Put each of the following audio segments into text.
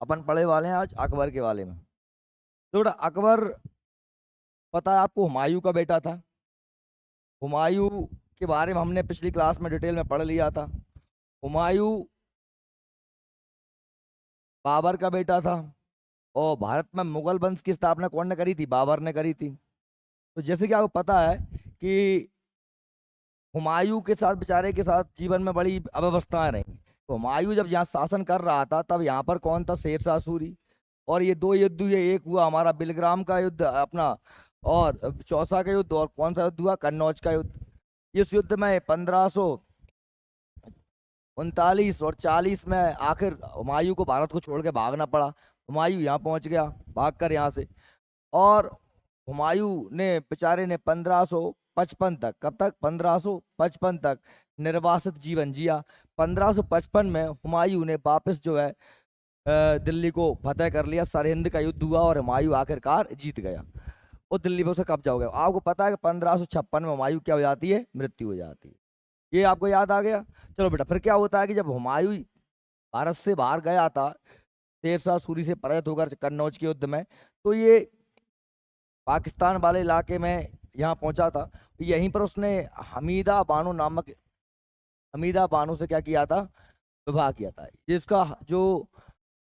अपन पढ़े वाले हैं आज अकबर के बारे में। तो बेटा अकबर, पता है आपको, हुमायूं का बेटा था। हुमायूं के बारे में हमने पिछली क्लास में डिटेल में पढ़ लिया था। हुमायूं बाबर का बेटा था। और भारत में मुगल वंश की स्थापना कौन ने करी थी? बाबर ने करी थी। तो जैसे कि आपको पता है कि हुमायूं के साथ, बेचारे के साथ जीवन में बड़ी अव्यवस्थाएं रही। तो हुमायूं जब यहाँ शासन कर रहा था तब यहाँ पर कौन था? शेरशाह सूरी। और ये दो युद्ध हुए, एक हुआ हमारा बिलग्राम का युद्ध अपना, और चौसा का युद्ध, और कौन सा युद्ध हुआ? कन्नौज का युद्ध। इस युद्ध में 1539 और 40 में आखिर हुमायूं को भारत को छोड़ के भागना पड़ा। हुमायूं यहाँ पहुंच गया भाग कर यहाँ से। और हुमायूं ने, बेचारे ने 1555 तक, कब तक? 1555 तक निर्वासित जीवन जिया। 1555 में हुमायूं ने वापस जो है दिल्ली को फतेह कर लिया। सरहिंद का युद्ध हुआ और हुमायूं आखिरकार जीत गया और दिल्ली पर उसका कब्जा हो गया। आपको पता है कि 1556 में हुमायूं क्या हो जाती है? मृत्यु हो जाती है। ये आपको याद आ गया। चलो बेटा, फिर क्या होता है कि जब हुमायूं भारत से बाहर गया था, शेरशाह सूरी से पराजित होकर कन्नौज के युद्ध में, तो ये पाकिस्तान वाले इलाके में यहाँ पहुंचा था। यहीं पर उसने हमीदा बानो नामक, हमीदा बानो से क्या किया था? विवाह किया था। जिसका जो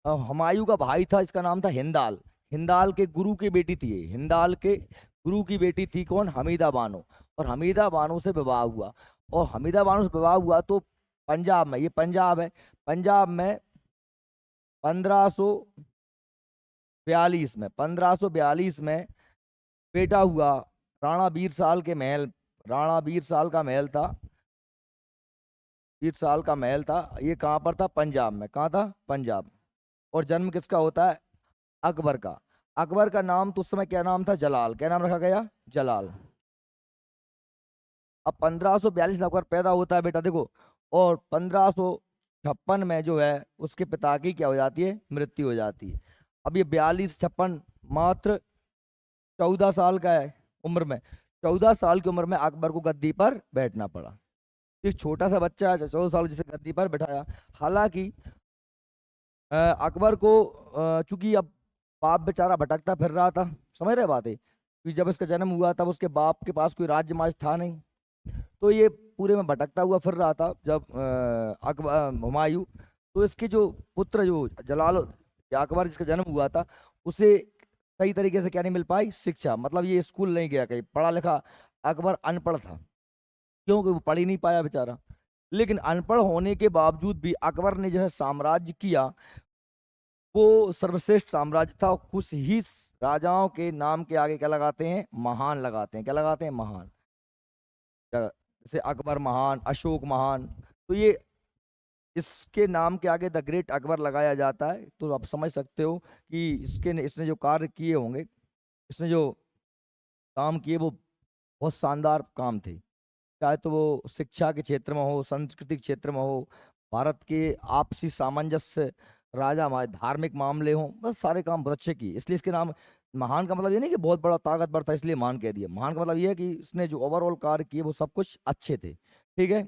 हुमायूं का भाई था, इसका नाम था हिंदाल। हिंदाल के गुरु की बेटी थी ये। हिंदाल के गुरु की बेटी थी कौन? हमीदा बानो। और हमीदा बानो से विवाह हुआ। और हमीदा बानो से विवाह हुआ तो पंजाब में, ये पंजाब है, पंजाब में 1542 में बेटा हुआ। राणा वीर साल के महल, राणा वीर साल का महल था, वीर साल का महल था। ये कहाँ पर था? पंजाब में। कहाँ था? पंजाब। और जन्म किसका होता है? अकबर का। अकबर का नाम तो उस समय क्या नाम था? जलाल। क्या नाम रखा गया? जलाल। अब 1542 में अकबर पैदा होता है बेटा, देखो। और 1556 में जो है उसके पिता की क्या हो जाती है? मृत्यु हो जाती है। अब ये 42 56, मात्र 14 साल का है उम्र में। 14 साल की उम्र में अकबर को गद्दी पर बैठना पड़ा। एक छोटा सा बच्चा 14 साल जिसे गद्दी पर बैठाया। हालांकि अकबर को चूंकि अब बाप बेचारा भटकता फिर रहा था, समझ रहे बात है, कि जब इसका जन्म हुआ तब उसके बाप के पास कोई राज्य माज था नहीं। तो ये पूरे में भटकता हुआ फिर रहा था। जब अकबर हुमायूं, तो इसके जो पुत्र जो जलाल या अकबर जिसका जन्म हुआ था, उसे सही तरीके से क्या नहीं मिल पाई? शिक्षा। मतलब ये स्कूल नहीं गया, कहीं पढ़ा लिखा। अकबर अनपढ़ था, क्योंकि वो पढ़ ही नहीं पाया बेचारा। लेकिन अनपढ़ होने के बावजूद भी अकबर ने जो है साम्राज्य किया, वो सर्वश्रेष्ठ साम्राज्य था। और कुछ ही राजाओं के नाम के आगे क्या लगाते हैं? महान लगाते हैं। क्या लगाते हैं? महान। जैसे अकबर महान, अशोक महान। तो ये इसके नाम के आगे द ग्रेट अकबर लगाया जाता है। तो आप समझ सकते हो कि इसने जो कार्य किए होंगे, इसने जो काम किए, वो बहुत शानदार काम थे। चाहे तो वो शिक्षा के क्षेत्र में हो, सांस्कृतिक क्षेत्र में हो, भारत के आपसी सामंजस्य, धार्मिक मामले हों, बस सारे काम बहुत अच्छे किए। इसलिए इसके नाम महान का मतलब ये नहीं कि बहुत बड़ा ताकतवर था इसलिए महान कह दिया। महान का मतलब ये है कि इसने जो ओवरऑल कार्य किए वो सब कुछ अच्छे थे। ठीक है।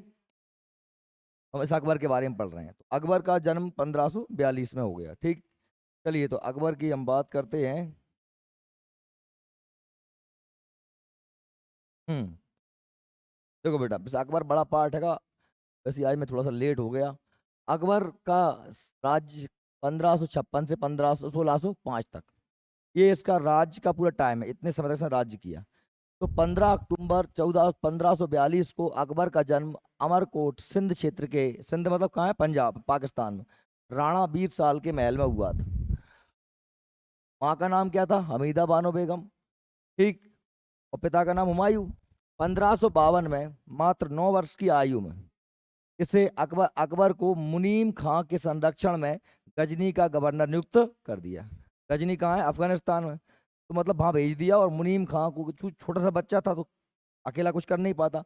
हम इस अकबर के बारे में पढ़ रहे हैं। तो अकबर का जन्म 1542 में हो गया। ठीक। चलिए, तो अकबर की हम बात करते हैं। हम्म। देखो बेटा, बस अकबर बड़ा पार्ट है का। वैसे आज मैं थोड़ा सा लेट हो गया। अकबर का राज्य 1556 से 1605 तक, ये इसका राज्य का पूरा टाइम है। इतने समय तक इसने राज्य किया। तो 15 अक्टूबर 1542 को अकबर का जन्म अमरकोट, सिंध क्षेत्र के, सिंध मतलब कहाँ है? पंजाब, पाकिस्तान में, राणा वीर साल के महल में हुआ था। माँ का नाम क्या था? हमीदा बानो बेगम। ठीक। और पिता का नाम हुमायूं। 1552 में मात्र 9 वर्ष की आयु में इसे अकबर अकबर को मुनीम खां के संरक्षण में गजनी का गवर्नर नियुक्त कर दिया। गजनी कहाँ है? अफगानिस्तान में। तो मतलब वहां भेज दिया। और मुनीम खां को, छोटा सा बच्चा था तो अकेला कुछ कर नहीं पाता,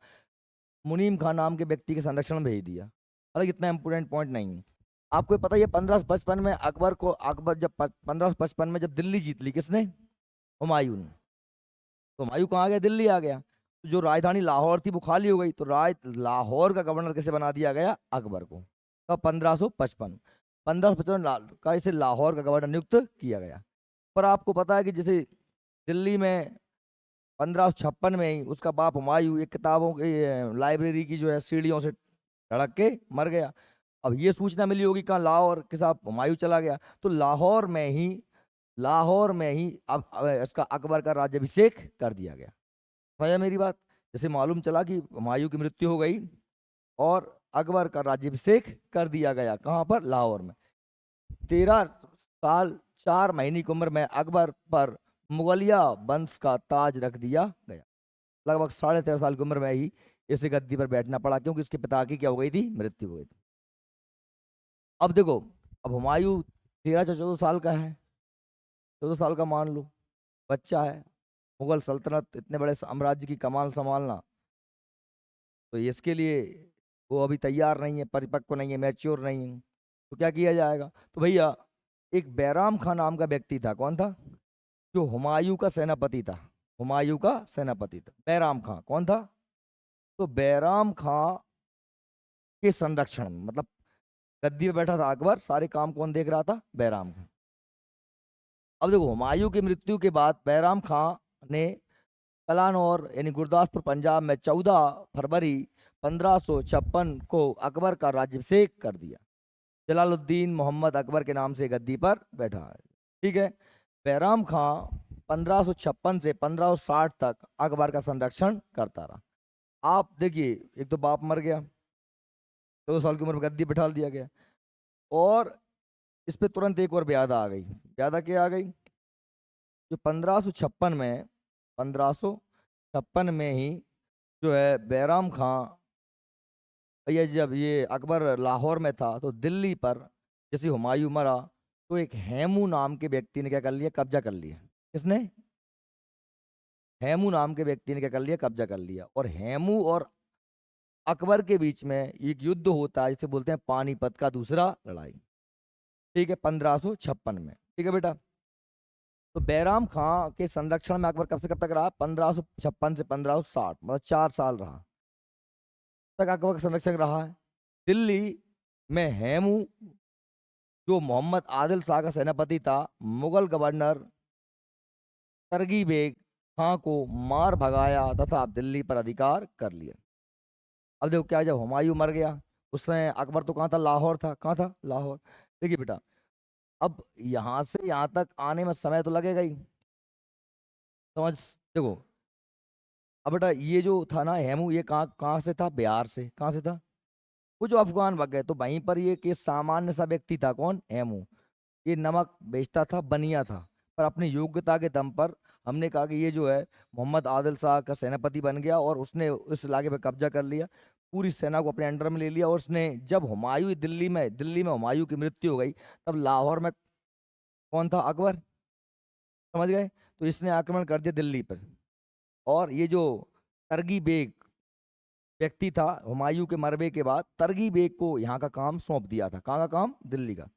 मुनीम खां नाम के व्यक्ति के संरक्षण में भेज दिया। हालांकि इतना इंपोर्टेंट पॉइंट नहीं है। आपको पता ही है 1555 में अकबर जब 1555 में जब दिल्ली जीत ली, किसने? हुमायूं ने। तो हुमायूं कहाँ आ गया? दिल्ली आ गया। तो जो राजधानी लाहौर थी वो खाली हो गई। तो लाहौर का गवर्नर किसे बना दिया गया? अकबर को। तब 1555। 1555 का इसे लाहौर का गवर्नर नियुक्त किया गया। पर आपको पता है कि जैसे दिल्ली में 1556 में ही उसका बाप हुमायूं एक किताबों की लाइब्रेरी की जो है सीढ़ियों से धड़क के मर गया। अब ये सूचना मिली होगी कहाँ, लाहौर के साथ हुमायूं चला गया, तो लाहौर में ही अब इसका अकबर का राज्याभिषेक कर दिया गया। समझा मेरी बात? जैसे मालूम चला कि हुमायूं की मृत्यु हो गई और अकबर का राज्याभिषेक कर दिया गया, कहाँ पर, लाहौर में। 13 साल 4 महीने की उम्र में अकबर पर मुगलिया वंश का ताज रख दिया गया। लगभग 13.5 साल की उम्र में ही इसे गद्दी पर बैठना पड़ा, क्योंकि उसके पिता की क्या हो गई थी, मृत्यु हो गई थी। अब देखो, अब हुमायूं 13 से 14 साल का है, 14 साल का मान लो, बच्चा है। मुगल सल्तनत, इतने बड़े साम्राज्य की कमान संभालना, तो इसके लिए वो अभी तैयार नहीं है, परिपक्व नहीं है, मैच्योर नहीं है। तो क्या किया जाएगा? तो भैया एक बैराम खान नाम का व्यक्ति था। कौन था? जो हुमायूं का सेनापति था। हुमायूं का सेनापति था बैराम खां। कौन था? तो बैराम खां के संरक्षण में, मतलब गद्दी पे बैठा था अकबर, सारे काम कौन देख रहा था? बैराम खां। अब देखो, हुमायूं की मृत्यु के बाद बैराम खां ने कलानौर यानी गुरदासपुर पंजाब में 14 फरवरी 1556 को अकबर का राज्याभिषेक कर दिया। जलालुद्दीन मोहम्मद अकबर के नाम से गद्दी पर बैठा है। ठीक है। बैराम खां 1556 से 1560 तक अकबर का संरक्षण करता रहा। आप देखिए, एक तो बाप मर गया, 14 साल की उम्र में गद्दी बिठा दिया गया, और इस पे तुरंत एक और ब्यादा आ गई। ब्यादा क्या आ गई? जो 1556 में ही जो है बैराम खां, ये जब ये अकबर लाहौर में था तो दिल्ली पर जैसे हुमायूं मरा तो एक हेमू नाम के व्यक्ति ने क्या कर लिया? कब्जा कर लिया। किसने? हेमू नाम के व्यक्ति ने क्या कर लिया? कब्जा कर लिया। और हेमू और अकबर के बीच में एक युद्ध होता है जिसे बोलते हैं पानीपत का दूसरा लड़ाई। ठीक है, 1556 में। ठीक है बेटा। तो बैराम खां के संरक्षण में अकबर कब से कब तक रहा? 1556 से 1560, मतलब 4 साल रहा, तक अकबर का संरक्षक रहा है। दिल्ली में हेमू, जो मोहम्मद आदिल शाह का सेनापति था, मुगल गवर्नर तरगी बेग खां को मार भगाया तथा दिल्ली पर अधिकार कर लिया। अब देखो क्या, जब हुमायूं मर गया उस समय अकबर तो कहाँ था? लाहौर था। कहाँ था? लाहौर। देखिए बेटा, अब यहाँ से यहाँ तक आने में समय तो लगेगा ही, समझ। देखो, अब बेटा ये जो था ना हेमू, ये कहाँ कहाँ से था? बिहार से। कहाँ से था? वो जो अफगान भाग गए, तो वहीं पर ये कि सामान्य सा व्यक्ति था। कौन? हेमू। ये नमक बेचता था, बनिया था, पर अपनी योग्यता के दम पर हमने कहा कि ये जो है मोहम्मद आदिल शाह का सेनापति बन गया और उसने उस इलाके पर कब्जा कर लिया, पूरी सेना को अपने अंडर में ले लिया। और उसने जब हुमायूं दिल्ली में हुमायूं की मृत्यु हो गई, तब लाहौर में कौन था? अकबर। समझ गए? तो इसने आक्रमण कर दिया दिल्ली पर। और ये जो तरगी बेग व्यक्ति था, हुमायूं के मरने के बाद तरगी बेग को यहाँ का काम सौंप दिया था। कहाँ का काम? दिल्ली का।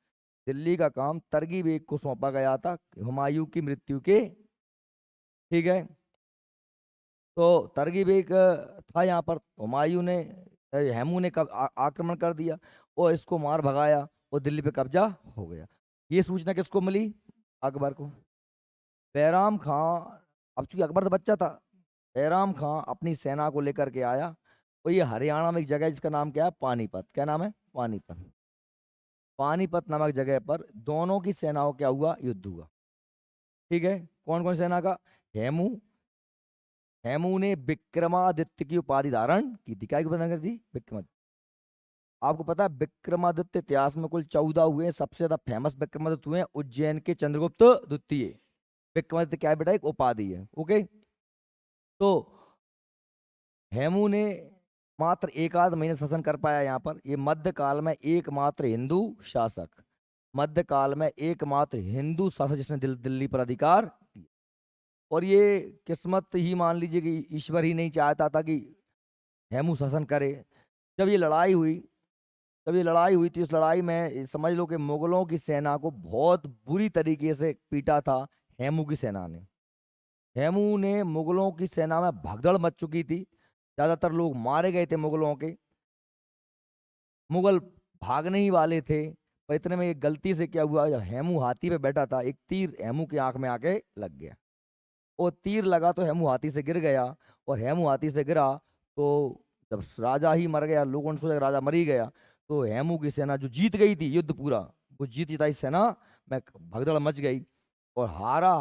दिल्ली का काम तरगी बेग को सौंपा गया था हुमायूं की मृत्यु के। ठीक है। तो तरगी बेग था यहाँ पर, हुमायूं ने हेमू ने आक्रमण कर दिया और इसको मार भगाया और दिल्ली पे कब्जा हो गया। ये सूचना किसको मिली? अकबर को। बैराम खां, अब चूंकि अकबर तो बच्चा था, बैराम खां अपनी सेना को लेकर के आया। और ये हरियाणा में एक जगह है जिसका नाम क्या है? पानीपत। क्या नाम है? पानीपत। पानीपत नामक जगह पर दोनों की सेनाओं क्या हुआ? युद्ध हुआ। ठीक है। कौन कौन सेना का? हेमू। हेमू ने विक्रमादित्य की उपाधि धारण की थी। क्या की उपाधि धारण कर दी? विक्रमादित्य। आपको पता है विक्रमादित्य इतिहास में कुल 14 हुए हैं। सबसे ज्यादा फेमस विक्रमादित्य हुए हैं उज्जैन के चंद्रगुप्त द्वितीय। विक्रमादित्य क्या है बेटा? एक उपाधि है। ओके। तो हेमू ने मात्र एक आध महीने शासन कर पाया यहाँ पर। ये मध्यकाल में एकमात्र हिंदू शासक, मध्यकाल में एकमात्र हिंदू शासक जिसने दिल्ली पर अधिकार किया। और ये किस्मत ही मान लीजिए कि ईश्वर ही नहीं चाहता था कि हेमू शासन करे। जब ये लड़ाई हुई जब ये लड़ाई हुई तो इस लड़ाई में समझ लो कि मुगलों की सेना को बहुत बुरी तरीके से पीटा था हेमू की सेना ने। हेमू ने मुगलों की सेना में भगदड़ मच चुकी थी, ज्यादातर लोग मारे गए थे मुगलों के। मुगल भागने ही वाले थे, पर इतने में एक गलती से क्या हुआ, जब हेमू हाथी पे बैठा था, एक तीर हेमू की आंख में आके लग गया। वो तीर लगा तो हेमू हाथी से गिर गया, और हेमू हाथी से गिरा तो जब राजा ही मर गया, लोगों ने सोचा राजा मर ही गया, तो हेमू की सेना जो जीत गई थी युद्ध पूरा, वो जीत जिताई सेना में भगदड़ मच गई, और हारा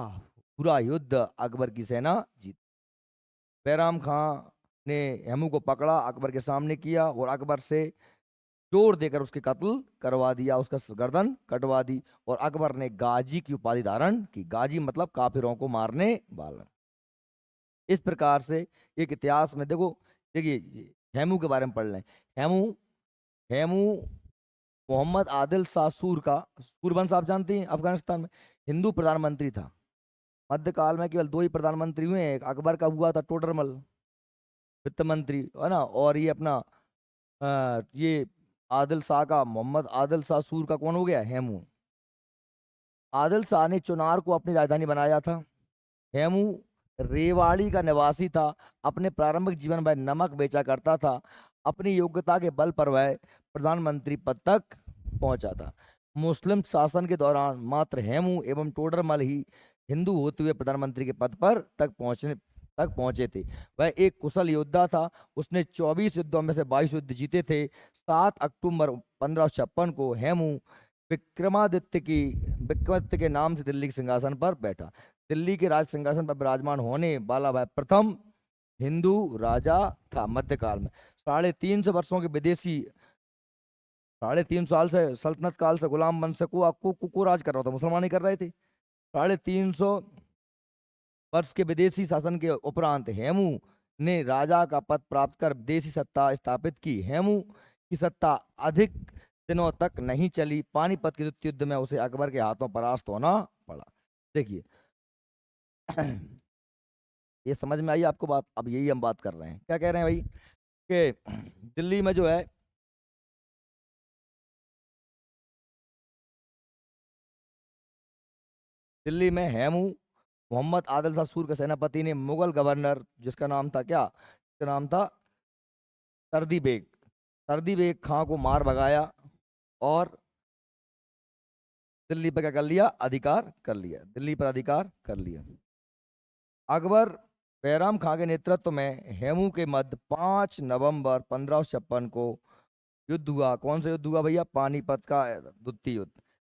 पूरा युद्ध अकबर की सेना जीत। बैराम खां ने हेमू को पकड़ा, अकबर के सामने किया, और अकबर से जोर देकर उसके कत्ल करवा दिया, उसका गर्दन कटवा दी, और अकबर ने गाजी की उपाधि धारण की। गाजी मतलब काफिरों को मारने वाला। इस प्रकार से एक इतिहास में देखो, देखिए हेमू के बारे में पढ़ लें। हेमू हेमू मोहम्मद आदिल शाह सूर का, सूरवंश आप जानते हैं, अफगानिस्तान में हिंदू प्रधानमंत्री था। मध्यकाल में केवल दो ही प्रधानमंत्री हुए हैं, एक अकबर का हुआ था टोडरमल वित्त मंत्री, है ना, और ये अपना ये आदिल शाह का, मोहम्मद आदिल शाह सूर का कौन हो गया, हेमू। आदिल शाह ने चुनार को अपनी राजधानी बनाया था। हेमू रेवाड़ी का निवासी था। अपने प्रारंभिक जीवन में नमक बेचा करता था। अपनी योग्यता के बल पर वह प्रधानमंत्री पद तक पहुंचा था। मुस्लिम शासन के दौरान मात्र हेमू एवं टोडरमल ही हिंदू होते हुए प्रधानमंत्री के पद पर तक पहुंचे थे। वह एक कुशल योद्धा था। उसने 24 युद्धों में से 22 युद्ध जीते थे। 7 अक्टूबर 1556 को हेमू विक्रमादित्य के नाम से दिल्ली के सिंहासन पर बैठा। दिल्ली के राज सिंहासन पर विराजमान होने वाला वह प्रथम हिंदू राजा था। मध्यकाल में 350 वर्षों के विदेशी, 350 साल से सल्तनत काल से गुलाम वंश को राज कर रहा था, मुसलमान ही कर रहे थे। 350 वर्ष के विदेशी शासन के उपरांत हेमू ने राजा का पद प्राप्त कर विदेशी सत्ता स्थापित की। हेमू की सत्ता अधिक दिनों तक नहीं चली। पानीपत के द्वितीय युद्ध में उसे अकबर के हाथों परास्त होना पड़ा। देखिए ये समझ में आई आपको बात। अब यही हम बात कर रहे हैं, क्या कह रहे हैं भाई, कि दिल्ली में जो है, दिल्ली में हेमू मोहम्मद आदिल शाह सूर के सेनापति ने मुगल गवर्नर, जिसका नाम था क्या, जिसका नाम था सर्दी बेग, सर्दी बेग खां को मार भगाया, और दिल्ली पर क्या कर लिया, अधिकार कर लिया, दिल्ली पर अधिकार कर लिया। अकबर बैराम खां के नेतृत्व में हेमू के मध्य 5 नवंबर 1556 को युद्ध हुआ। कौन सा युद्ध हुआ भैया, पानीपत का द्वितीय युद्ध।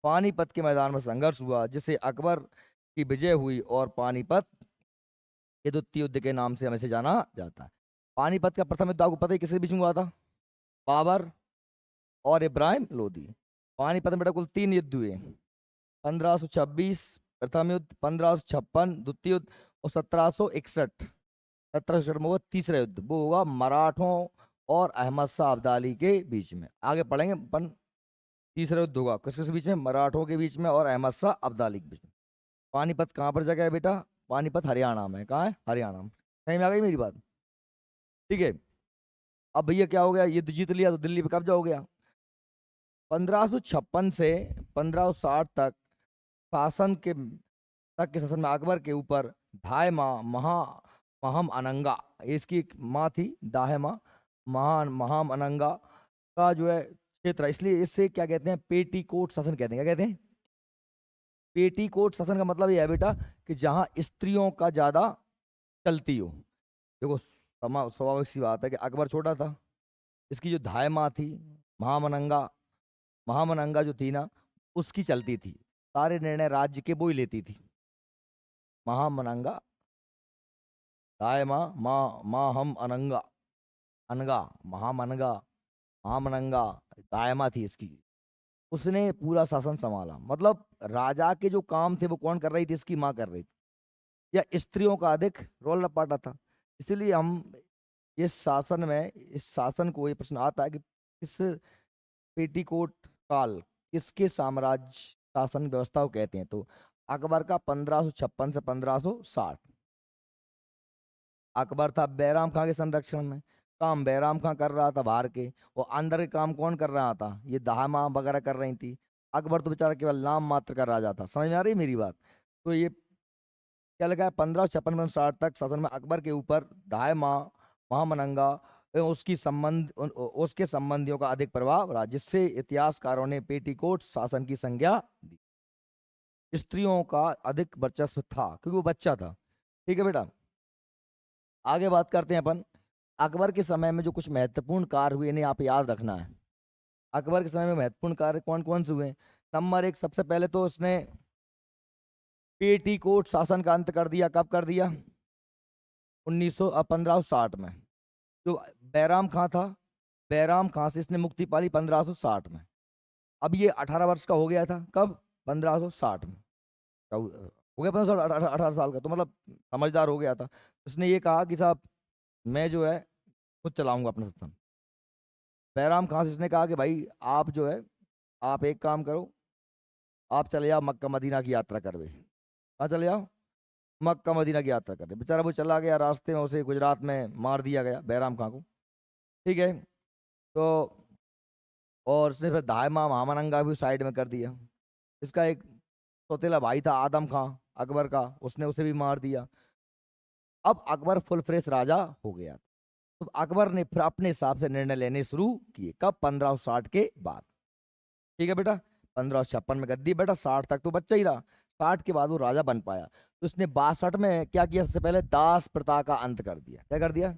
पानीपत के मैदान में संघर्ष हुआ, जिससे अकबर की विजय हुई, और पानीपत के द्वितीय युद्ध के नाम से हमें से जाना जाता है। पानीपत का प्रथम युद्ध आपको पता है किसके बीच में हुआ था, बाबर और इब्राहिम लोदी। पानीपत में बेटा कुल 3 युद्ध हुए। 1526 प्रथम युद्ध, 1556 द्वितीय युद्ध, और 1761, 1761 में हुआ तीसरा युद्ध, वो हुआ मराठों और अहमद शाह अब्दाली के बीच में। आगे पढ़ेंगे अपन। तीसरा युद्ध होगा किसके बीच में, मराठों के बीच में और अहमद शाह अब्दाली के बीच में। पानीपत कहाँ पर जगह है बेटा, पानीपत हरियाणा में। कहाँ है, हरियाणा में। सही में आ गई मेरी बात, ठीक है। अब भैया क्या हो गया, युद्ध जीत लिया तो दिल्ली पे कब्जा हो गया। 1556 से 1560 तक शासन के शासन में अकबर के ऊपर धायमा महाम अनंगा, इसकी एक माँ थी दाहिमा महान महाम अनंगा का जो है क्षेत्र है। इसलिए इससे क्या कहते हैं, पेटीकोट शासन कहते हैं। क्या कहते हैं, पेटीकोट शासन का मतलब ये है बेटा कि जहां स्त्रियों का ज्यादा चलती हो। देखो स्वाभाविक सी बात है कि अकबर छोटा था, इसकी जो धायमा थी महामनंगा, महामनंगा जो थी ना, उसकी चलती थी, सारे निर्णय राज्य के वो ही लेती थी। महामनंगा दाय माँ माँ माँ हम अनंगा, अनगा महामनगा, महामनंगा दायमा थी इसकी। उसने पूरा शासन संभाला। मतलब राजा के जो काम थे वो कौन कर रही थी, इसकी माँ कर रही थी, या स्त्रियों का अधिक रोल रपाटा था। इसीलिए हम इस शासन में, इस शासन को ये प्रश्न आता है कि इस पेटीकोट काल किसके साम्राज्य शासन व्यवस्था को कहते हैं, तो अकबर का 1556 से 1560। अकबर था बैराम खां के संरक्षण में, काम बैराम खां कर रहा था बाहर के, और अंदर के काम कौन कर रहा था, ये दाहमा वगैरह कर रही थी। अकबर तो बेचारा केवल नाम मात्र का राजा था। समझ में आ रही है मेरी बात। तो ये क्या लगा है, 1556 में 60 तक शासन में अकबर के ऊपर दाहमा महामनंगा एवं उसके संबंधियों का अधिक प्रभाव रहा, जिससे इतिहासकारों ने पेटीकोट शासन की संज्ञा दी। स्त्रियों का अधिक वर्चस्व था क्योंकि वो बच्चा था। ठीक है बेटा, आगे बात करते हैं अपन। अकबर के समय में जो कुछ महत्वपूर्ण कार्य हुए इन्हें आप याद रखना है। अकबर के समय में महत्वपूर्ण कार्य कौन कौन से हुए? नंबर एक, सबसे पहले तो उसने पेटीकोट शासन का अंत कर दिया। कब कर दिया? 1560 में। जो बैराम खां था, बैराम खां से इसने मुक्ति पाली 1560 में। अब ये 18 वर्ष का हो गया था। कब? 1560 में। हो गया 1500, 18 साल का, तो मतलब समझदार हो गया था। उसने ये कहा कि साहब मैं जो है खुद चलाऊंगा अपना सिस्टम। बैराम खां से इसने कहा कि भाई आप जो है, आप एक काम करो, आप चले जाओ मक्का मदीना की यात्रा करवे। कहाँ चले जाओ? मक्का मदीना की यात्रा करवे। बेचारा वो चला गया, रास्ते में उसे गुजरात में मार दिया गया बैराम खां को। ठीक है, तो और उसने फिर दाहिमा महामनंगा भी साइड में कर दिया। इसका एक सौतेला भाई था आदम खां अकबर का, उसने उसे भी मार दिया। अब अकबर फुल फ्रेश राजा हो गया। तो अकबर ने फिर अपने हिसाब से निर्णय लेने शुरू किए। कब? 1560 के बाद। ठीक है बेटा, 1556 में गद्दी बेटा, 60 तक तो बच्चा ही रहा। 60 के बाद वो राजा बन पाया। तो उसने 62 में क्या किया? सबसे पहले दास प्रथा का अंत कर दिया। क्या कर दिया?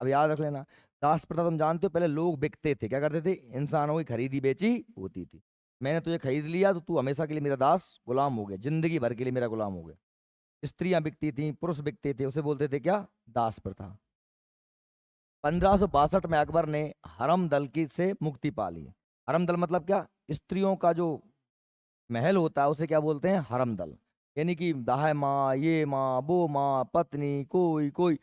अब याद रख लेना, दास प्रथा तुम जानते हो, पहले लोग बिकते थे। क्या करते थे? इंसानों की खरीदी बेची होती थी। मैंने तुझे खरीद लिया तो तू हमेशा के लिए मेरा दास गुलाम हो गया, जिंदगी भर के लिए मेरा गुलाम हो गया। स्त्रियां बिकती थी, पुरुष बिकते थे, उसे बोलते थे क्या? दास प्रथा। 1562 में अकबर ने हरम दल की से मुक्ति पा ली। हरम दल मतलब क्या? स्त्रियों का जो महल होता है उसे क्या बोलते हैं? हरम दल। यानी कि दाह माँ, ये माँ, वो माँ, पत्नी, कोई कोई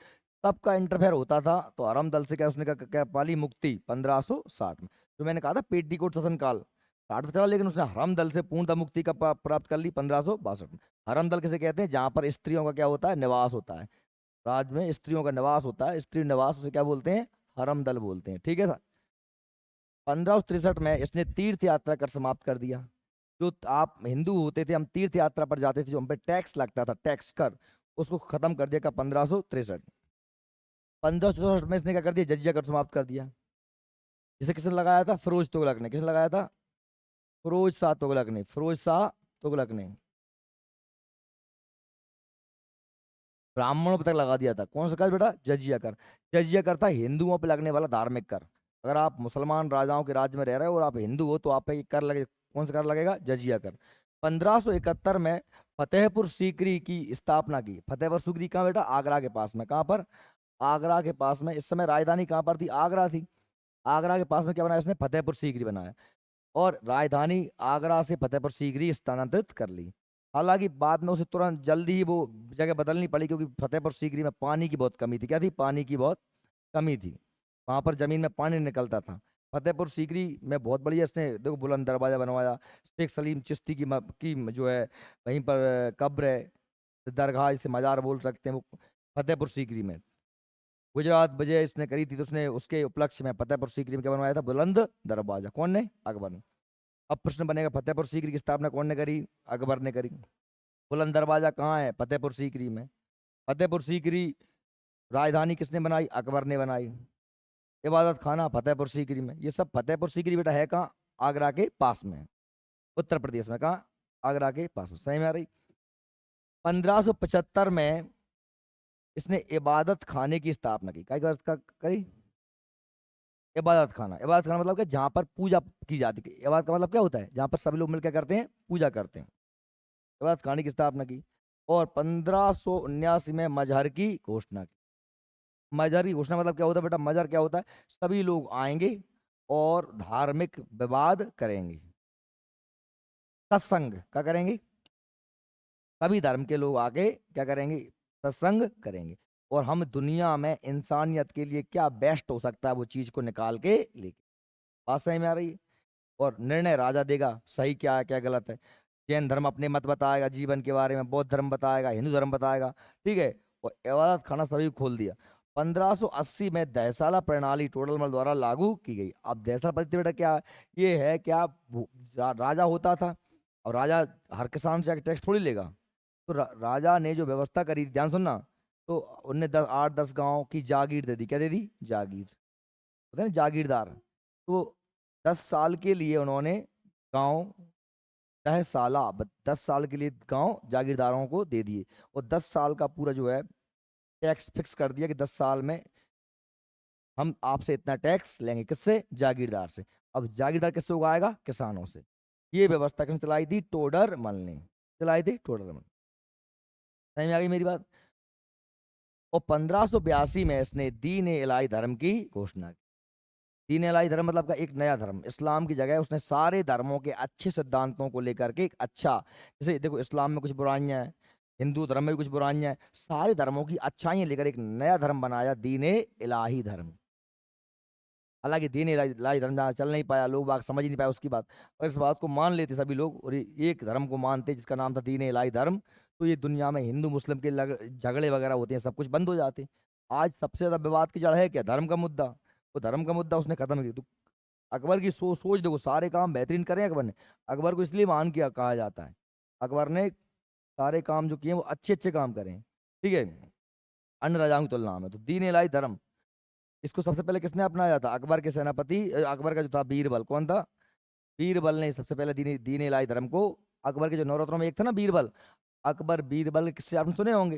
सबका इंटरफेयर होता था। तो हरम दल से क्या उसने क्या पाली? मुक्ति 1560 में। जो मैंने कहा था पेटनीकोट शासन काल 60 तो चला, लेकिन उसने हरम दल से पूर्णतः मुक्ति का प्राप्त कर ली 1562 में। हरम दल किसे कहते हैं? जहां पर स्त्रियों का क्या होता है? निवास होता है। राज्य में स्त्रियों का निवास होता है, स्त्री निवास, उसे क्या बोलते हैं? हरम दल बोलते हैं। ठीक है सर। 1563 में इसने तीर्थ यात्रा कर समाप्त कर दिया। जो आप हिंदू होते थे, हम तीर्थ यात्रा पर जाते थे, जो हम पे टैक्स लगता था, टैक्स कर, उसको खत्म कर दिया। का 1563। 1564 में इसने क्या कर दिया? जजिया कर समाप्त कर दिया। जिसे किसने लगाया था? फिरोज तुगलक ने। किसने लगाया था? फिरोज शाह तुगलक ने। फिरोज शाह तुगलक ने ब्राह्मणों पर तक लगा दिया था। कौन सा कर बेटा? जजिया कर। जजिया कर था हिंदुओं पर लगने वाला धार्मिक कर। अगर आप मुसलमान राजाओं के राज्य में रह रहे हो और आप हिंदू हो तो आप पे ये कर लगे। कौन सा कर लगेगा? जजिया कर। 1571 में फतेहपुर सीकरी की स्थापना की। फतेहपुर सीकरी कहाँ बेटा? आगरा के पास में। कहाँ पर? आगरा के पास में। इस समय राजधानी कहाँ पर थी? आगरा थी। आगरा के पास में क्या बनाया इसने? फतेहपुर सीकरी बनाया। और राजधानी आगरा से फतेहपुर सीकरी स्थानांतरित कर ली। हालांकि बाद में उसे तुरंत जल्दी ही वो जगह बदलनी पड़ी, क्योंकि फतेहपुर सीकरी में पानी की बहुत कमी थी। क्या थी? पानी की बहुत कमी थी। वहां पर जमीन में पानी निकलता था। फतेहपुर सीकरी में बहुत बढ़िया इसने देखो बुलंद दरवाजा बनवाया। शेख सलीम चिश्ती की जो है वहीं पर कब्र है, दरगाह, इसे मजार बोल सकते हैं वो, फतेहपुर सीकरी में। गुजरात विजय इसने करी थी, तो उसने उसके उपलक्ष्य में फतेहपुर सीकरी में क्या बनवाया था? बुलंद दरवाजा। कौन ने? अकबर ने। अब प्रश्न बनेगा फतेहपुर सीकरी की स्थापना कौन ने करी? अकबर ने करी। बुलंद दरवाजा कहाँ है? फतेहपुर सीकरी में। फतेहपुर सीकरी राजधानी किसने बनाई? अकबर ने बनाई। इबादत खाना फतेहपुर सीकरी में। ये सब फतेहपुर सीकरी बेटा है कहाँ? आगरा के पास में, उत्तर प्रदेश में। कहाँ? आगरा के पास में। सही में आ रही? 1575 में इसने इबादत खाने की स्थापना की। क्या करी? इबादत खाना। इबादत खाना मतलब क्या? जहाँ पर पूजा की जाती है। इबादत का मतलब क्या होता है? जहाँ पर सभी लोग मिलकर करते हैं, पूजा करते हैं। इबादत खाने की स्थापना की। और 1579 में मजहर की घोषणा की। मजहर की घोषणा मतलब क्या होता है बेटा? मजहर क्या होता है? सभी लोग आएंगे और धार्मिक विवाद करेंगे। सत्संग क्या करेंगे? सभी धर्म के लोग आके क्या करेंगे? सत्संग करेंगे। और हम दुनिया में इंसानियत के लिए क्या बेस्ट हो सकता है वो चीज को निकाल के लेके। बात सही में आ रही है? और निर्णय राजा देगा, सही क्या है क्या गलत है। जैन धर्म अपने मत बताएगा जीवन के बारे में, बौद्ध धर्म बताएगा, हिंदू धर्म बताएगा। ठीक है। और इबादत खाना सभी को खोल दिया। 1580 में दहसाला प्रणाली टोडरमल द्वारा लागू की गई। अब दहसाला पद्धति बेटा क्या है? ये है क्या, राजा होता था और राजा हर किसान से टैक्स थोड़ी लेगा। तो राजा ने जो व्यवस्था करी थी, ध्यान सुनना, तो उनने 8-10 गांव की जागीर दे दी। क्या दे दी? जागीर, होता है ना जागीरदार। तो 10 साल के लिए उन्होंने गांव, चाहे साला 10 साल के लिए गांव जागीरदारों को दे दिए। और 10 साल का पूरा जो है टैक्स फिक्स कर दिया कि 10 साल में हम आपसे इतना टैक्स लेंगे। किससे? जागीरदार से। अब जागीरदार किससे उगाएगा? किसानों से। ये व्यवस्था किसने चलाई थी? टोडर मल ने चलाई थी, टोडर मल। समझ में आ गई मेरी बात? और 1582 में इसने दीन ए इलाही धर्म की घोषणा की। दीन ए इलाही धर्म मतलब का एक नया धर्म, इस्लाम की जगह उसने सारे धर्मों के अच्छे सिद्धांतों को लेकर के एक अच्छा, जैसे देखो इस्लाम में कुछ बुराइयां हैं, हिंदू धर्म में भी कुछ बुराइयां हैं, सारे धर्मों की अच्छाइयां लेकर एक नया धर्म बनाया, दीन ए इलाही धर्म। हालांकि दीन इलाही इलाही धर्म जहाँ चल नहीं पाया, लोग बाग समझ ही नहीं पाए उसकी बात, और इस बात को मान लेते सभी लोग और एक धर्म को मानते जिसका नाम था दीन इलाही धर्म, तो ये दुनिया में हिंदू मुस्लिम के झगड़े वगैरह होते हैं, सब कुछ बंद हो जाते। आज सबसे ज्यादा विवाद की जड़ है क्या? धर्म का मुद्दा। वो धर्म का मुद्दा उसने खत्म किया। तो अकबर की सोच सोच देखो, सारे काम बेहतरीन करे अकबर ने। अकबर को इसलिए महान किया कहा जाता है, अकबर ने सारे काम जो किए वो अच्छे अच्छे काम करे हैं, ठीक है, अन्य राजाओं की तुलना में। तो दीन इलाही धर्म, इसको सबसे पहले किसने अपनाया था? अकबर के सेनापति, अकबर का जो था बीरबल, कौन था? बीरबल ने सबसे पहले दीन दीन इलाही धर्म को, अकबर के जो नौरत्नों में एक था ना बीरबल, अकबर बीरबल किससे आपने सुने होंगे।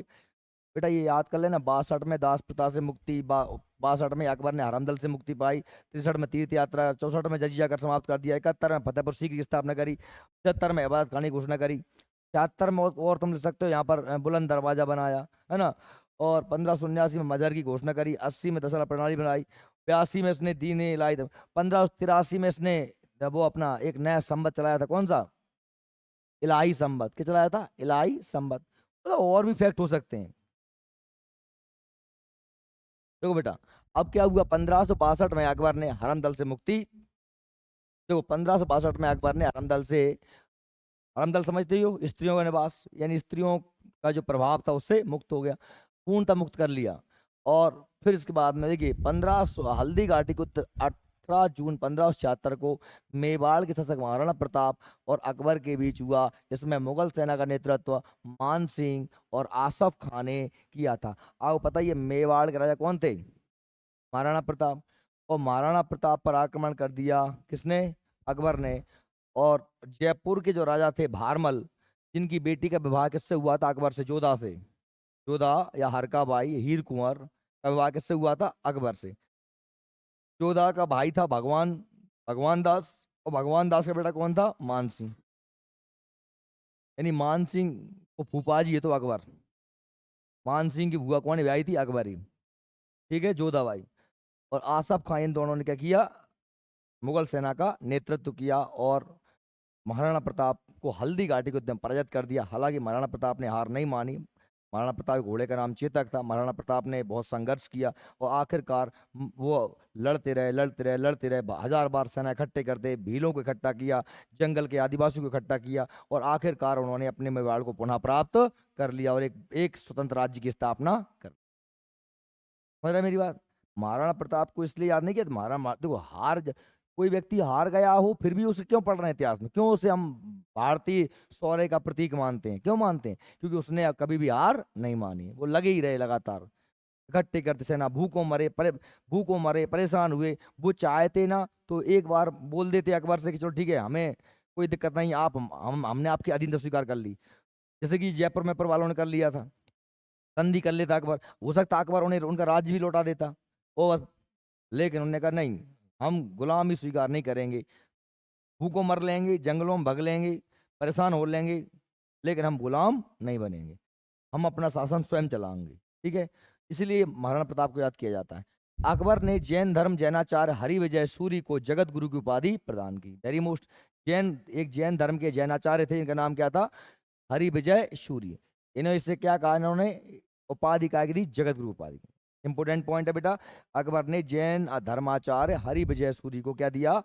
बेटा ये याद कर लेना, 62 में दास प्रथा से मुक्ति, 62 में अकबर ने हरमदल से मुक्ति पाई, 63 में तीर्थ यात्रा, 64 में जजिया कर समाप्त कर दिया, 71 में फतेहपुर सीकरी की स्थापना करी, 75 में इबादत खाने की घोषणा करी, 76 में और तुम लिख सकते हो यहाँ पर बुलंद दरवाजा बनाया, है ना, और 1579 में मजहर की घोषणा करी, 80 में दशहरा प्रणाली बनाई, 82 में इसने दीन इलाही, 1583 में इसने वो अपना एक नया संवत चलाया था, कौन सा? इलाही संवत। क्या चलाया था? इलाही संवत। तो और भी फैक्ट हो सकते हैं। देखो बेटा, अब क्या हुआ, 1562 में अकबर ने हरमदल से मुक्ति, देखो 1562 में अकबर ने हरमदल से, हरमदल समझते हो, स्त्रियों का निवास, यानी स्त्रियों का जो प्रभाव था उससे मुक्त हो गया, पूर्णतः मुक्त कर लिया। और फिर इसके बाद में देखिए 1500 हल्दी घाटी को 18 जून 1576 को मेवाड़ के शासक महाराणा प्रताप और अकबर के बीच हुआ, जिसमें मुगल सेना का नेतृत्व मान सिंह और आसफ खान ने किया था। आपको पता है ये मेवाड़ के राजा कौन थे? महाराणा प्रताप। और महाराणा प्रताप पर आक्रमण कर दिया किसने? अकबर ने। और जयपुर के जो राजा थे भारमल, जिनकी बेटी का विवाह किससे हुआ था? अकबर से, जोधा से। जोधा या हरका बाई हीर कुंवर का विवाह किससे हुआ था? अकबर से। जोधा का भाई था भगवान, भगवान दास, और भगवान दास का बेटा कौन था? मान सिंह। यानी मान सिंह को फूफा जी है तो अकबर, मान सिंह की बुआ कौन ब्याही थी? अकबर ही, ठीक है, जोधा बाई। और आसफ खान, इन दोनों ने क्या किया? मुगल सेना का नेतृत्व किया और महाराणा प्रताप को हल्दी घाटी को एकदम पराजित कर दिया। हालांकि महाराणा प्रताप ने हार नहीं मानी, महाराणा प्रताप के घोड़े का नाम चेतक था, महाराणा प्रताप ने बहुत संघर्ष किया और आखिरकार वो लड़ते रहे लड़ते रहे लड़ते रहे, 1000 बार सेना इकट्ठे करते, भीलों को इकट्ठा किया, जंगल के आदिवासियों को इकट्ठा किया, और आखिरकार उन्होंने अपने मेवाड़ को पुनः प्राप्त कर लिया और एक एक स्वतंत्र राज्य की स्थापना कर। समझ रहे हैं मेरी बात? महाराणा प्रताप को इसलिए याद नहीं किया, देखो कोई व्यक्ति हार गया हो फिर भी उसे क्यों पढ़ रहे हैं इतिहास में, क्यों उसे हम भारतीय शौर्य का प्रतीक मानते हैं? क्यों मानते हैं? क्योंकि उसने कभी भी हार नहीं मानी, वो लगे ही रहे लगातार, इकट्ठे करते सेना, भूखों मरे परेशान हुए, वो चाहते ना तो एक बार बोल देते अकबर से कि चलो ठीक है, हमें कोई दिक्कत नहीं, आप हमने आपकी अधीनता स्वीकार कर ली, जैसे कि जयपुर में पर वालों ने कर लिया था, संधि कर लेता अकबर, हो सकता अकबर उन्हें उनका राज्य भी लौटा देता, और लेकिन उन्होंने कहा नहीं, हम गुलामी स्वीकार नहीं करेंगे, भूखों मर लेंगे, जंगलों में भग लेंगे, परेशान हो लेंगे, लेकिन हम गुलाम नहीं बनेंगे, हम अपना शासन स्वयं चलाएंगे, ठीक है। इसलिए महाराणा प्रताप को याद किया जाता है। अकबर ने जैन धर्म जैनाचार्य हरिविजय सूरी को जगत गुरु की उपाधि प्रदान की। वेरी मोस्ट, एक जैन धर्म के जैनाचार्य थे, इनका नाम क्या था? हरिविजय सूरी। इन्होंने इससे क्या कहा? इन्होंने उपाधि क्या दी? जगत गुरु उपाधि। इंपोर्टेंट पॉइंट है बेटा, अकबर ने जैन धर्माचार्य हरिविजय सूरी को क्या दिया?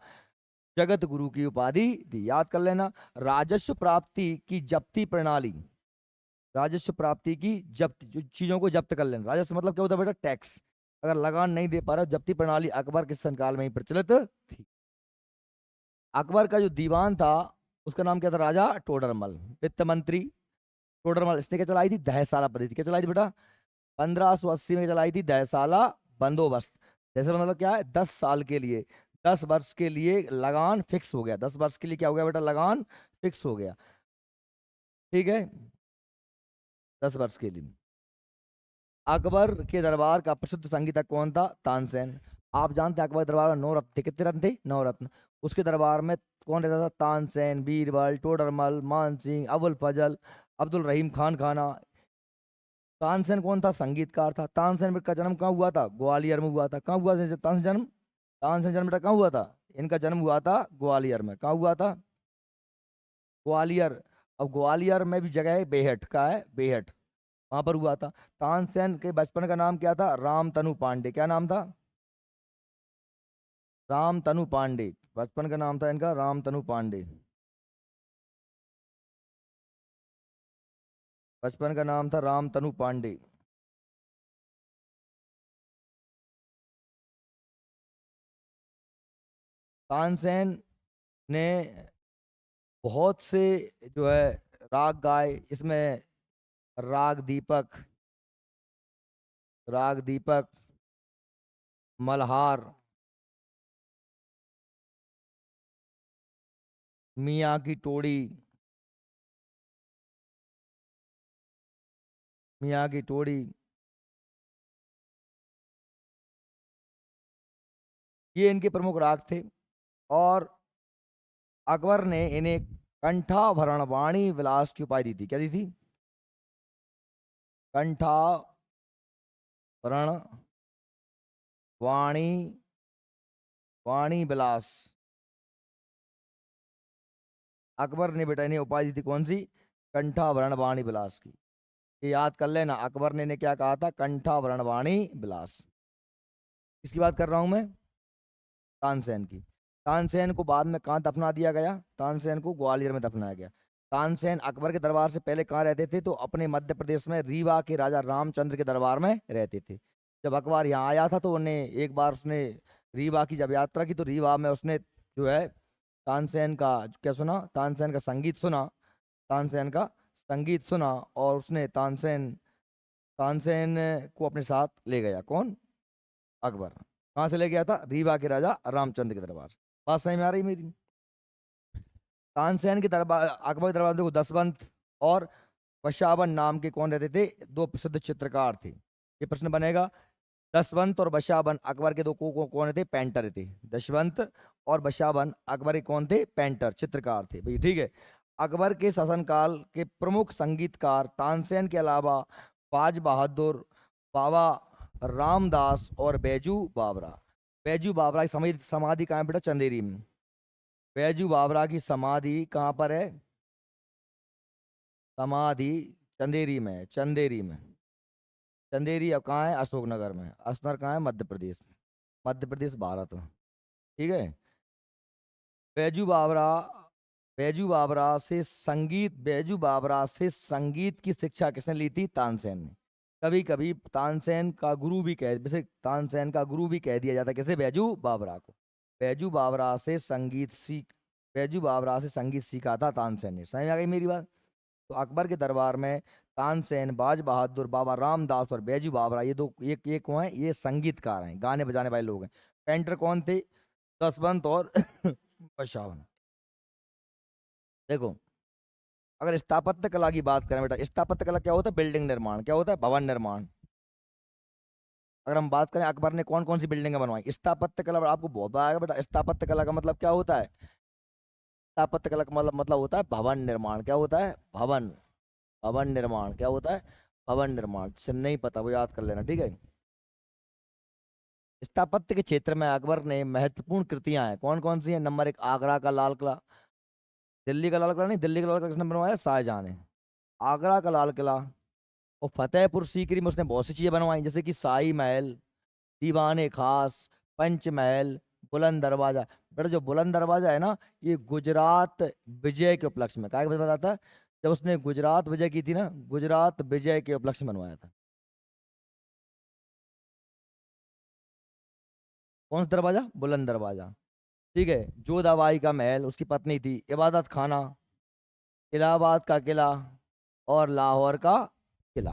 जगत गुरु की उपाधि दी। याद कर लेना। राजस्व प्राप्ति की जप्ती प्रणाली, राजस्व प्राप्ति की जब्त, जो चीजों को जब्त कर लेना, राजस्व मतलब क्या होता है बेटा? टैक्स। अगर लगान नहीं दे पा रहा, जब्ती प्रणाली अकबर के शासनकाल में ही प्रचलित थी। अकबर का जो दीवान था उसका नाम क्या था? राजा टोडरमल। वित्त मंत्री टोडरमल, इसने क्या चलाई थी? दहसाला पद्धति। क्या चलाई थी बेटा? 1580 में चलाई थी दहसाला बंदोबस्त। दहसाला मतलब क्या है, 10 साल के लिए, 10 वर्ष के लिए लगान फिक्स हो गया, 10 वर्ष के लिए क्या हो गया बेटा, लगान फिक्स हो गया। ठीक है, 10 वर्ष के लिए। अकबर के दरबार का प्रसिद्ध संगीतक कौन था, तानसेन। आप जानते हैं अकबर के दरबार में 9 रत्न थे, कितने रत्न थे, 9 रत्न। उसके दरबार में कौन रहता था, तानसेन, बीरबल, टोडरमल, मानसिंह, अबुल फजल, अब्दुल रहीम खान खाना। तानसेन कौन था, संगीतकार था। तानसेन का जन्म कहाँ हुआ था, ग्वालियर में हुआ था। कहाँ हुआ था तानसेन जन्म, तानसेन जन्म बेटा कहाँ हुआ था, इनका जन्म हुआ था ग्वालियर में। कहाँ हुआ था, ग्वालियर। अब ग्वालियर में भी जगह है बेहट, का है बेहट, वहां पर हुआ था। तानसेन के बचपन का नाम क्या था, रामतनु पांडे। क्या नाम था, रामतनु पांडे। बचपन का नाम था इनका रामतनु पांडे। बचपन का नाम था रामतनु पांडे। तानसेन ने बहुत से जो है राग गाए, इसमें राग दीपक, राग दीपक, मल्हार, मियाँ की टोड़ी, मियाँ की टोड़ी, ये इनके प्रमुख राग थे। और अकबर ने इन्हें कंठाभरण वाणी विलास की उपाधि दी थी। क्या दी थी, कंठाभरण वाणी, वाणी विलास। अकबर ने बेटा इन्हें उपाधि दी थी कौन सी, कंठाभरण वाणी विलास की। ये याद कर लेना, अकबर ने इन्हें क्या कहा था, कंठाभरण वाणी विलास। किसकी बात कर रहा हूं मैं, तानसेन की। तानसेन को बाद में कहाँ दफना दिया गया, तानसेन को ग्वालियर में दफनाया गया। तानसेन अकबर के दरबार से पहले कहाँ रहते थे, तो अपने मध्य प्रदेश में रीवा के राजा रामचंद्र के दरबार में रहते थे। जब अकबर यहाँ आया था तो उन्हें एक बार उसने रीवा की जब यात्रा की तो रीवा में उसने जो है तानसेन का क्या सुना, तानसेन का संगीत सुना, तानसेन का संगीत सुना। और उसने तानसेन, तानसेन को अपने साथ ले गया, कौन, अकबर। कहाँ से ले गया था, रीवा के राजा रामचंद्र के दरबार। बात समझ में आ रही मेरी। तानसेन के दरबार, अकबर के दरबार में देखो दसवंत और बशावन नाम के कौन रहते थे, दो प्रसिद्ध चित्रकार थे। ये प्रश्न बनेगा, दसवंत और बशावन अकबर के दो कौन थे, पेंटर थे। दशवंत और बशावन अकबर के कौन थे, पेंटर, चित्रकार थे भाई। ठीक है, अकबर के शासनकाल के प्रमुख संगीतकार तानसेन के अलावा बाज बहादुर, बाबा रामदास और बैजू बावरा। बैजू बावरा की समाधि समाधि कहाँ है बेटा, चंदेरी में। बैजू बावरा की समाधि कहाँ पर है, समाधि चंदेरी में है, चंदेरी में। चंदेरी अब कहाँ है, अशोकनगर में। अशोकनगर कहाँ है, मध्य प्रदेश में, मध्य प्रदेश भारत में। ठीक है, बैजू बावरा, बैजू बावरा से संगीत, बैजू बावरा से संगीत की शिक्षा किसने ली थी, तानसेन ने। कभी कभी तानसेन का गुरु भी कह, वैसे तानसेन का गुरु भी कह दिया जाता है, कैसे, बैजू बावरा को। बैजू बावरा से संगीत सीख, बैजू बावरा से संगीत सीखा था तानसेन ने। समझ में आ गई मेरी बात। तो अकबर के दरबार में तानसेन, बाज बहादुर, बाबा रामदास और बैजू बावरा, ये दो, ये कौन है, ये संगीतकार हैं, गाने बजाने वाले लोग हैं। पेंटर कौन थे, दसवंत और बशावन। देखो, अगर स्थापत्य कला की बात करें बेटा, स्थापत्य कला क्या होता है, बिल्डिंग निर्माण, क्या होता है, भवन निर्माण। अगर हम बात करें अकबर ने कौन कौन सी बिल्डिंगें बनवाई, स्थापत्य कला आपको बहुत आएगा बेटा। स्थापत्य कला का मतलब क्या होता है, स्थापत्य कला का मतलब होता है भवन निर्माण। क्या होता है, भवन, भवन निर्माण। क्या होता है, भवन निर्माण। जिसे नहीं पता वो याद कर लेना, ठीक है। स्थापत्य के क्षेत्र में अकबर ने महत्वपूर्ण कृतियां हैं, कौन कौन सी हैं, नंबर 1 आगरा का लाल किला। दिल्ली का लाल किला नहीं, दिल्ली का लाल किला किसने बनवाया, शाहजहां ने। आगरा का लाल किला और फतेहपुर सीकरी में उसने बहुत सी चीजें बनवाई, जैसे कि शाही महल, दीवाने खास, पंचमहल, बुलंद दरवाजा। बेटा जो बुलंद दरवाजा है ना, ये गुजरात विजय के उपलक्ष्य में, क्या बताता है, जब उसने गुजरात विजय की थी ना, गुजरात विजय के उपलक्ष्य में बनवाया था। कौन सा दरवाजा, बुलंद दरवाजा। ठीक है, जोधाबाई का महल, उसकी पत्नी थी, इबादत खाना, इलाहाबाद का किला और लाहौर का किला।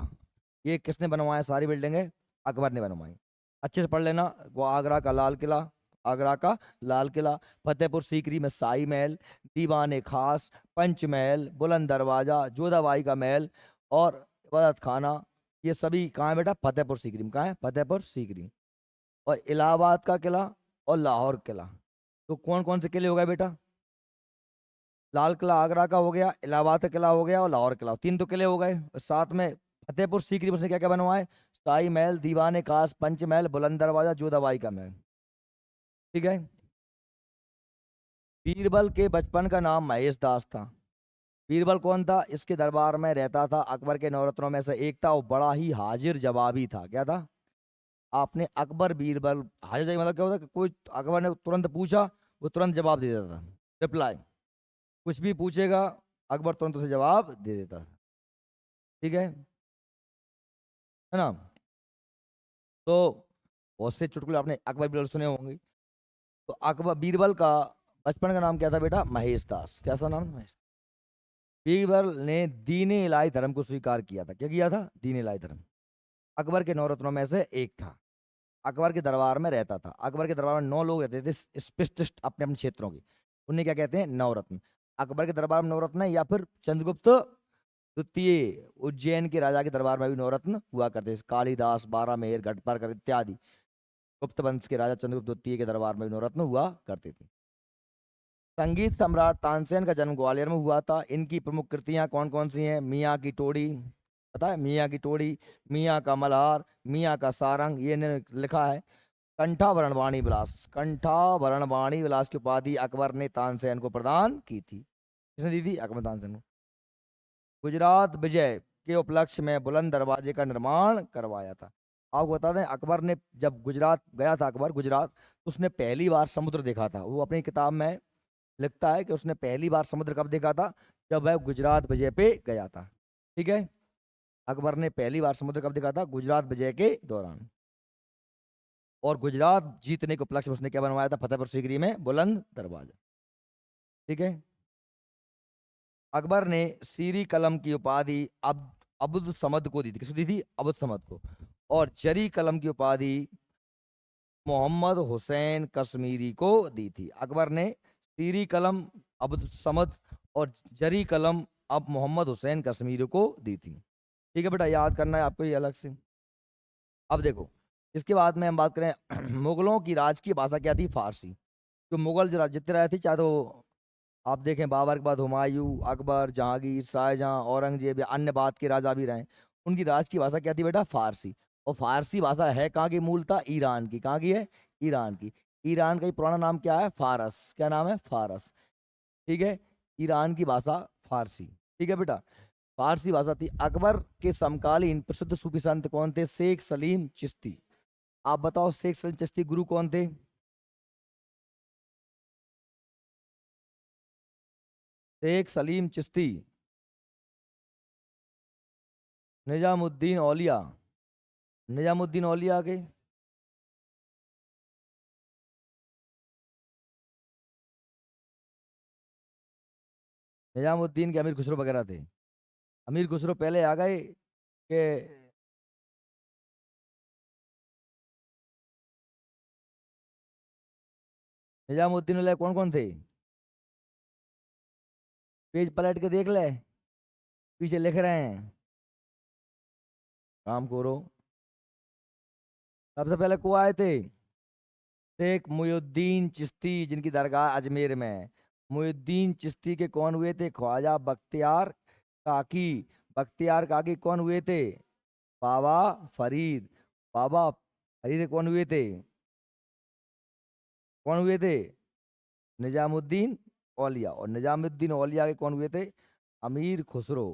ये किसने बनवाया? सारी बिल्डिंगें अकबर ने बनवाई। अच्छे से पढ़ लेना। वो आगरा का लाल किला, आगरा का लाल किला, फतेहपुर सीकरी में शाही महल, दीवाने खास, पंचमहल, बुलंद दरवाजा, जोधाबाई का महल और इबादत खाना, ये सभी कहाँ है बेटा? फतेहपुर सीकरी में। कहाँ है? फतेहपुर सीकरी। और इलाहाबाद का किला और लाहौर किला। तो कौन कौन से किले हो गए बेटा? लाल किला आगरा का हो गया, इलाहाबाद का किला हो गया और लाहौर किला, तीन तो किले हो गए। और साथ में फतेहपुर सीकरी में उसने क्या क्या बनवाए? शाही महल, दीवाने खास, पंचमहल, बुलंद दरवाजा, जोधाबाई का महल। ठीक है। बीरबल के बचपन का नाम महेश दास था। बीरबल कौन था? इसके दरबार में रहता था, अकबर के नौरत्नों में से एक था, वो बड़ा ही हाजिर जवाबी था। क्या था? आपने अकबर बीरबल, हाजिर जवाबी मतलब क्या होता है? कि कोई अकबर ने तुरंत पूछा, वो तुरंत जवाब दे देता था। रिप्लाई, कुछ भी पूछेगा अकबर तुरंत उसे जवाब दे देता था। ठीक है ना? तो बहुत से चुटकुले आपने अकबर बीरबल सुने होंगे। तो अकबर बीरबल का बचपन का नाम क्या था बेटा? महेश दास। कैसा नाम? महेश। बीरबल ने दीन इलाही धर्म को स्वीकार किया था। क्या किया था? दीन इलाही धर्म। अकबर के नौ रत्नों में से एक था। अकबर के दरबार में रहता था। अकबर के दरबार में 9 लोग रहते थे स्पेशलिस्ट अपने अपने क्षेत्रों के। उन्हें क्या कहते हैं? नवरत्न। अकबर के दरबार में नवरत्न है, या फिर चंद्रगुप्त द्वितीय उज्जैन के राजा के दरबार में भी नवरत्न हुआ करते थे। कालिदास, बारामेर, घटपारकर इत्यादि गुप्त वंश के राजा चंद्रगुप्त द्वितीय के दरबार में भी नवरत्न हुआ करते थे। संगीत सम्राट तानसेन का जन्म ग्वालियर में हुआ था। इनकी प्रमुख कृतियां कौन कौन सी हैं? मियाँ की टोड़ी, पता है? मियाँ की टोड़ी, मियाँ का मल्हार, मियाँ का सारंग, ये इन्होंने लिखा है। कंठाभरण वाणी विलास, कंठाभरण वाणी विलास की उपाधि अकबर ने तानसेन को प्रदान की थी। किसने दी थी? अकबर तानसेन को। गुजरात विजय के उपलक्ष्य में बुलंद दरवाजे का निर्माण करवाया था। आपको बता दें, अकबर ने जब गुजरात गया था, अकबर गुजरात, तो उसने पहली बार समुद्र देखा था। वो अपनी किताब में लिखता है कि उसने पहली बार समुद्र कब देखा था? जब वह गुजरात विजय पे गया था। ठीक है। अकबर ने पहली बार समुद्र कब देखा था? गुजरात विजय के दौरान। और गुजरात जीतने के उपलक्ष्य में उसने क्या बनवाया था? फतेहपुर सीकरी में बुलंद दरवाजा। ठीक है। अकबर ने सीरी कलम की उपाधि अब्दुल समद को दी थी। किसको दी थी? अब्दुल समद को। और जरी कलम की उपाधि मोहम्मद हुसैन कश्मीरी को दी थी। अकबर ने सीरी कलम अब्दुल समद और जरी कलम अब मोहम्मद हुसैन कश्मीरी को दी थी। ठीक है बेटा, याद करना है आपको ये अलग से। अब देखो, इसके बाद में हम बात करें मुगलों की राजकीय भाषा क्या थी? फारसी। जो मुगल जो जितने रहे थे, चाहे तो आप देखें बाबर के बाद हुमायूं, अकबर, जहांगीर, शाहजहां, औरंगजेब या अन्य बाद के राजा भी रहे, उनकी राजकीय भाषा क्या थी बेटा? फारसी। और फारसी भाषा है कहाँ की? मूलतः ईरान की। कहाँ की है? ईरान की। ईरान का ही पुराना नाम क्या है? फारस। क्या नाम है? फारस। ठीक है। ईरान की भाषा फारसी। ठीक है बेटा, फारसी भाषा थी। अकबर के समकालीन प्रसिद्ध सूफी संत कौन थे? शेख सलीम चिश्ती। आप बताओ, शेख सलीम चिश्ती गुरु कौन थे? शेख सलीम चिश्ती निजामुद्दीन औलिया, निजामुद्दीन औलिया के निजामुद्दीन के अमीर खुसरो वगैरह थे। अमीर खुसरो पहले आ गए कि निजामुद्दीन औलिया कौन कौन थे? पेज पलट के देख ले, पीछे लिख रहे हैं। काम करो। सबसे पहले को आए थे? शेख मुइनुद्दीन चिश्ती, जिनकी दरगाह अजमेर में है। मुइनुद्दीन चिश्ती के कौन हुए थे? ख्वाजा बख्तियार काकी। बख्तियार काकी कौन हुए थे? बाबा फरीद। बाबा फरीद कौन हुए थे? कौन हुए थे? निजामुद्दीन औलिया। और निजामुद्दीन औलिया के कौन हुए थे? अमीर खुसरो।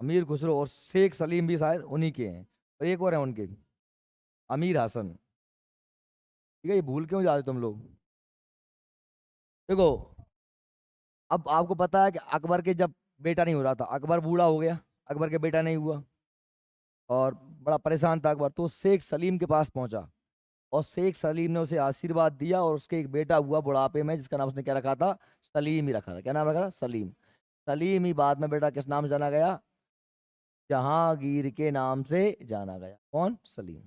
अमीर खुसरो। और शेख सलीम भी शायद उन्हीं के हैं। और एक और है उनके, अमीर हसन। ठीक है, ये भूल क्यों जाते तुम लोग? देखो, अब आपको पता है कि अकबर के जब बेटा नहीं हो रहा था, अकबर बूढ़ा हो गया, अकबर के बेटा नहीं हुआ और बड़ा परेशान था अकबर, तो शेख सलीम के पास पहुंचा। और शेख सलीम ने उसे आशीर्वाद दिया और उसके एक बेटा हुआ बुढ़ापे में, जिसका नाम उसने क्या रखा था? सलीम ही रखा था। क्या नाम रखा था? सलीम। सलीम ही बाद में बेटा किस नाम से जाना गया? जहांगीर के नाम से जाना गया। कौन? सलीम।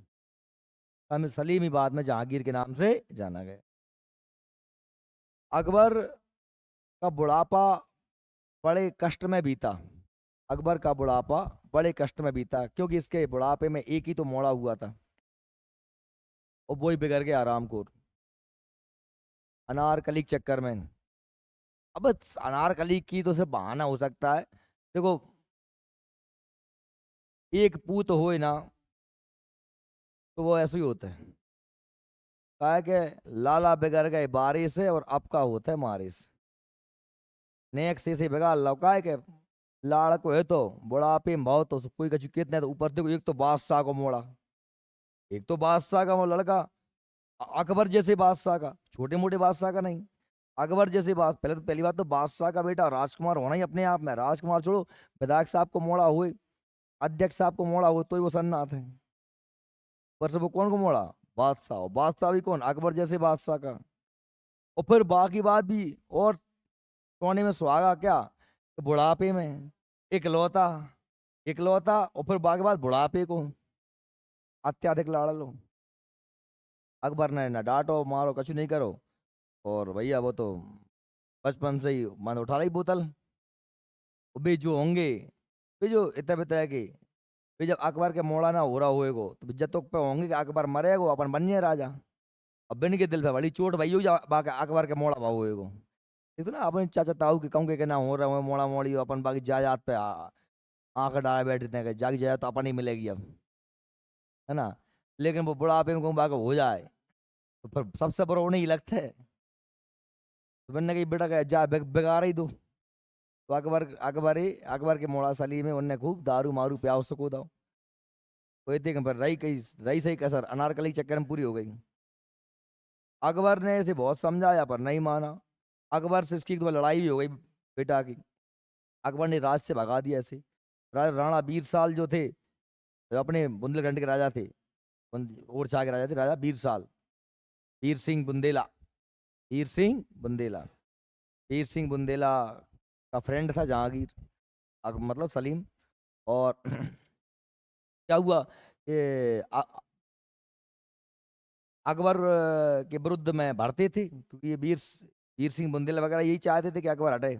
हमें सलीम ही बाद में जहांगीर के नाम से जाना गया। अकबर का बुढ़ापा बड़े कष्ट में बीता। अकबर का बुढ़ापा बड़े कष्ट में बीता, क्योंकि इसके बुढ़ापे में एक ही तो मोड़ा हुआ था, और वो ही बिगड़ गया आरामखोर अनारकली के चक्कर में। अब अनारकली की तो सिर्फ बहाना हो सकता है। देखो, एक पूत होए ना तो वो ऐसे ही होता है। कहा है कि लाला बिगड़ गए बारिश से और अब का होता है मारिश। नेक से बिगाड़ लौका है कि लाड़ को है तो बुढ़ापे में भाव तो कोई कछु कितने, तो ऊपर देखो एक तो बादशाह को मोड़ा, एक तो बादशाह का वो लड़का, अकबर जैसे बादशाह का, छोटे मोटे बादशाह का नहीं, अकबर जैसे बात। पहले तो पहली बात तो बादशाह का बेटा राजकुमार होना ही अपने आप में, राजकुमार छोड़ो, विधायक साहब को मोड़ा हुए, अध्यक्ष साहब को मोड़ा हुए तो ही वो सन्नाथ है। पर से वो कौन को मोड़ा? बादशाह। बादशाह भी कौन? अकबर जैसे बादशाह का। और फिर बाकी बात भी, और सोने में सुहागा क्या, तो बुढ़ापे में इकलौता, इकलौता, और फिर बाकी बात बुढ़ापे को अत्याधिक लाड़ लो। अकबर ने ना डांटो मारो कुछ नहीं करो, और भैया वो तो बचपन से ही मन उठा ली बोतल। वो भी जो होंगे, भी जो इतना बताया कि भी जब अकबर के मोड़ा ना हो रहा होएगो तो भी जब तक पे होंगे कि अकबर मरेगो अपन बन जाए राजा। अब बिन के दिल पे बड़ी चोट भाई हो जा बाकी अकबर के मोड़ा भाव होएगो। ठीक ना, अपन चाचा ताऊ के कहूँ के ना हो रहा है मोड़ा मोड़ी, अपन बाकी जायदाद पे आंख डाले बैठते हैं कि जाग जाए तो अपन ही मिलेगी अब, है ना। लेकिन वो बुढ़ापे में कहूँ बाकी हो जाए तो फिर सबसे बड़ा उन्हें ही लगता है। तो मैंने कही बेटा का जा बिगाड़ ही दो। तो अकबर के मोड़ा सली में उनने खूब दारू मारू प्याव सको दाओ। कोई देख पर रही सही कसर अनारकली के चक्कर में पूरी हो गई। अकबर ने इसे बहुत समझाया पर नहीं माना। अकबर से इसकी एक दो लड़ाई भी हो गई बेटा की। अकबर ने राज से भगा दिया ऐसे। राणा बीरसाल जो थे, जो अपने बुंदेलखंड के राजा थे, ओरछा के राजा थे, राजा बीरसाल, वीर सिंह बुंदेला, वीर सिंह बुंदेला, वीर सिंह बुंदेला का फ्रेंड था जहांगीर, मतलब सलीम। और क्या हुआ कि अकबर के विरुद्ध में भरते थे, क्योंकि ये वीर सिंह बुंदेला वगैरह यही चाहते थे कि अकबर हटे।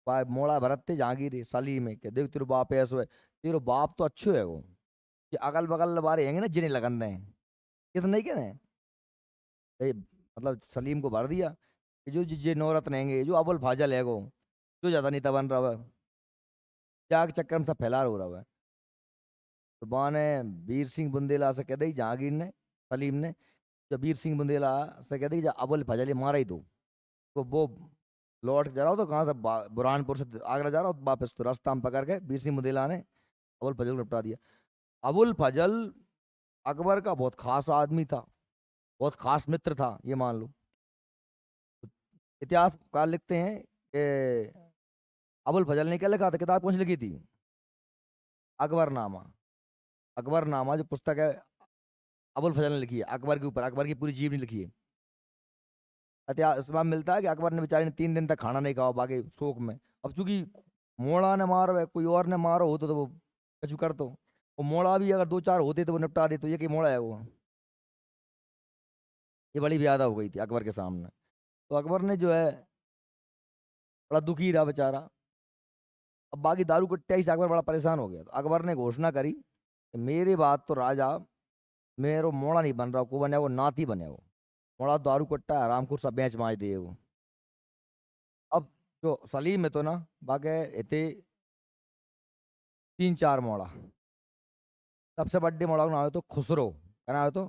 मोड़ा भरत थे जहांगीर सली में कि देख तेरे बाप ऐसो है, तेरे बाप तो अच्छो है वो, कि अगल बगल बारे हैंगे ना जिन्हें लगन रहे हैं, ये तो नहीं कह मतलब सलीम को भर दिया कि जो जे नौरत रहेंगे, जो अबुल फाजल है, जो ज्यादा नेता बन रहा है, क्या के चक्कर में सब फैला हो रहा है। तो वहां ने वीर सिंह बुंदेला से कह दी जहांगीर ने, सलीम ने, जब वीर सिंह बुंदेला से कह दी जब अबुल फाजल ये मारा ही दो। तो वो लौट जा रहा हो तो कहाँ से बुरहानपुर से आगरा जा रहा हो, वापस तो रास्ता में पकड़ के वीर सिंह बुंदेला ने अबुल फजल को निपटा दिया। अबुल फजल अकबर का बहुत खास आदमी था, बहुत खास मित्र था, ये मान लो। इतिहासकार लिखते हैं कि अबुल फजल ने क्या लिखा था, किताब कौन सी लिखी थी? अकबरनामा। अकबरनामा जो पुस्तक है अबुल फजल ने लिखी है अकबर के ऊपर, अकबर की पूरी जीवनी लिखी है। इतिहास इसमें मिलता है कि अकबर ने बेचारे ने 3 दिन तक खाना नहीं खाओ बाकी शोक में। अब चूंकि मोड़ा ने मारो है, कोई और ने मारो होतो तो वो कछु कर तो, वो मोड़ा भी अगर 2 4 होते तो वो निपटा दे, तो ये कि मोड़ा है वो। ये बड़ी ज्यादा हो गई थी अकबर के सामने। तो अकबर ने जो है बड़ा दुखी रहा बेचारा। अब बाकी दारू कट्टा से अकबर बड़ा परेशान हो गया, तो अकबर ने घोषणा करी कि मेरी बात तो राजा, मेरो मोड़ा नहीं बन रहा, को बने वो नाती बने वो, मोड़ा दारू कट्टा आराम सब बेच माज दिए वो। अब जो सलीम में तो ना बाकी इतने 3 4 मोड़ा। सबसे बड़े मोड़ा का नाम है तो खुसरो, क्या नाम है तो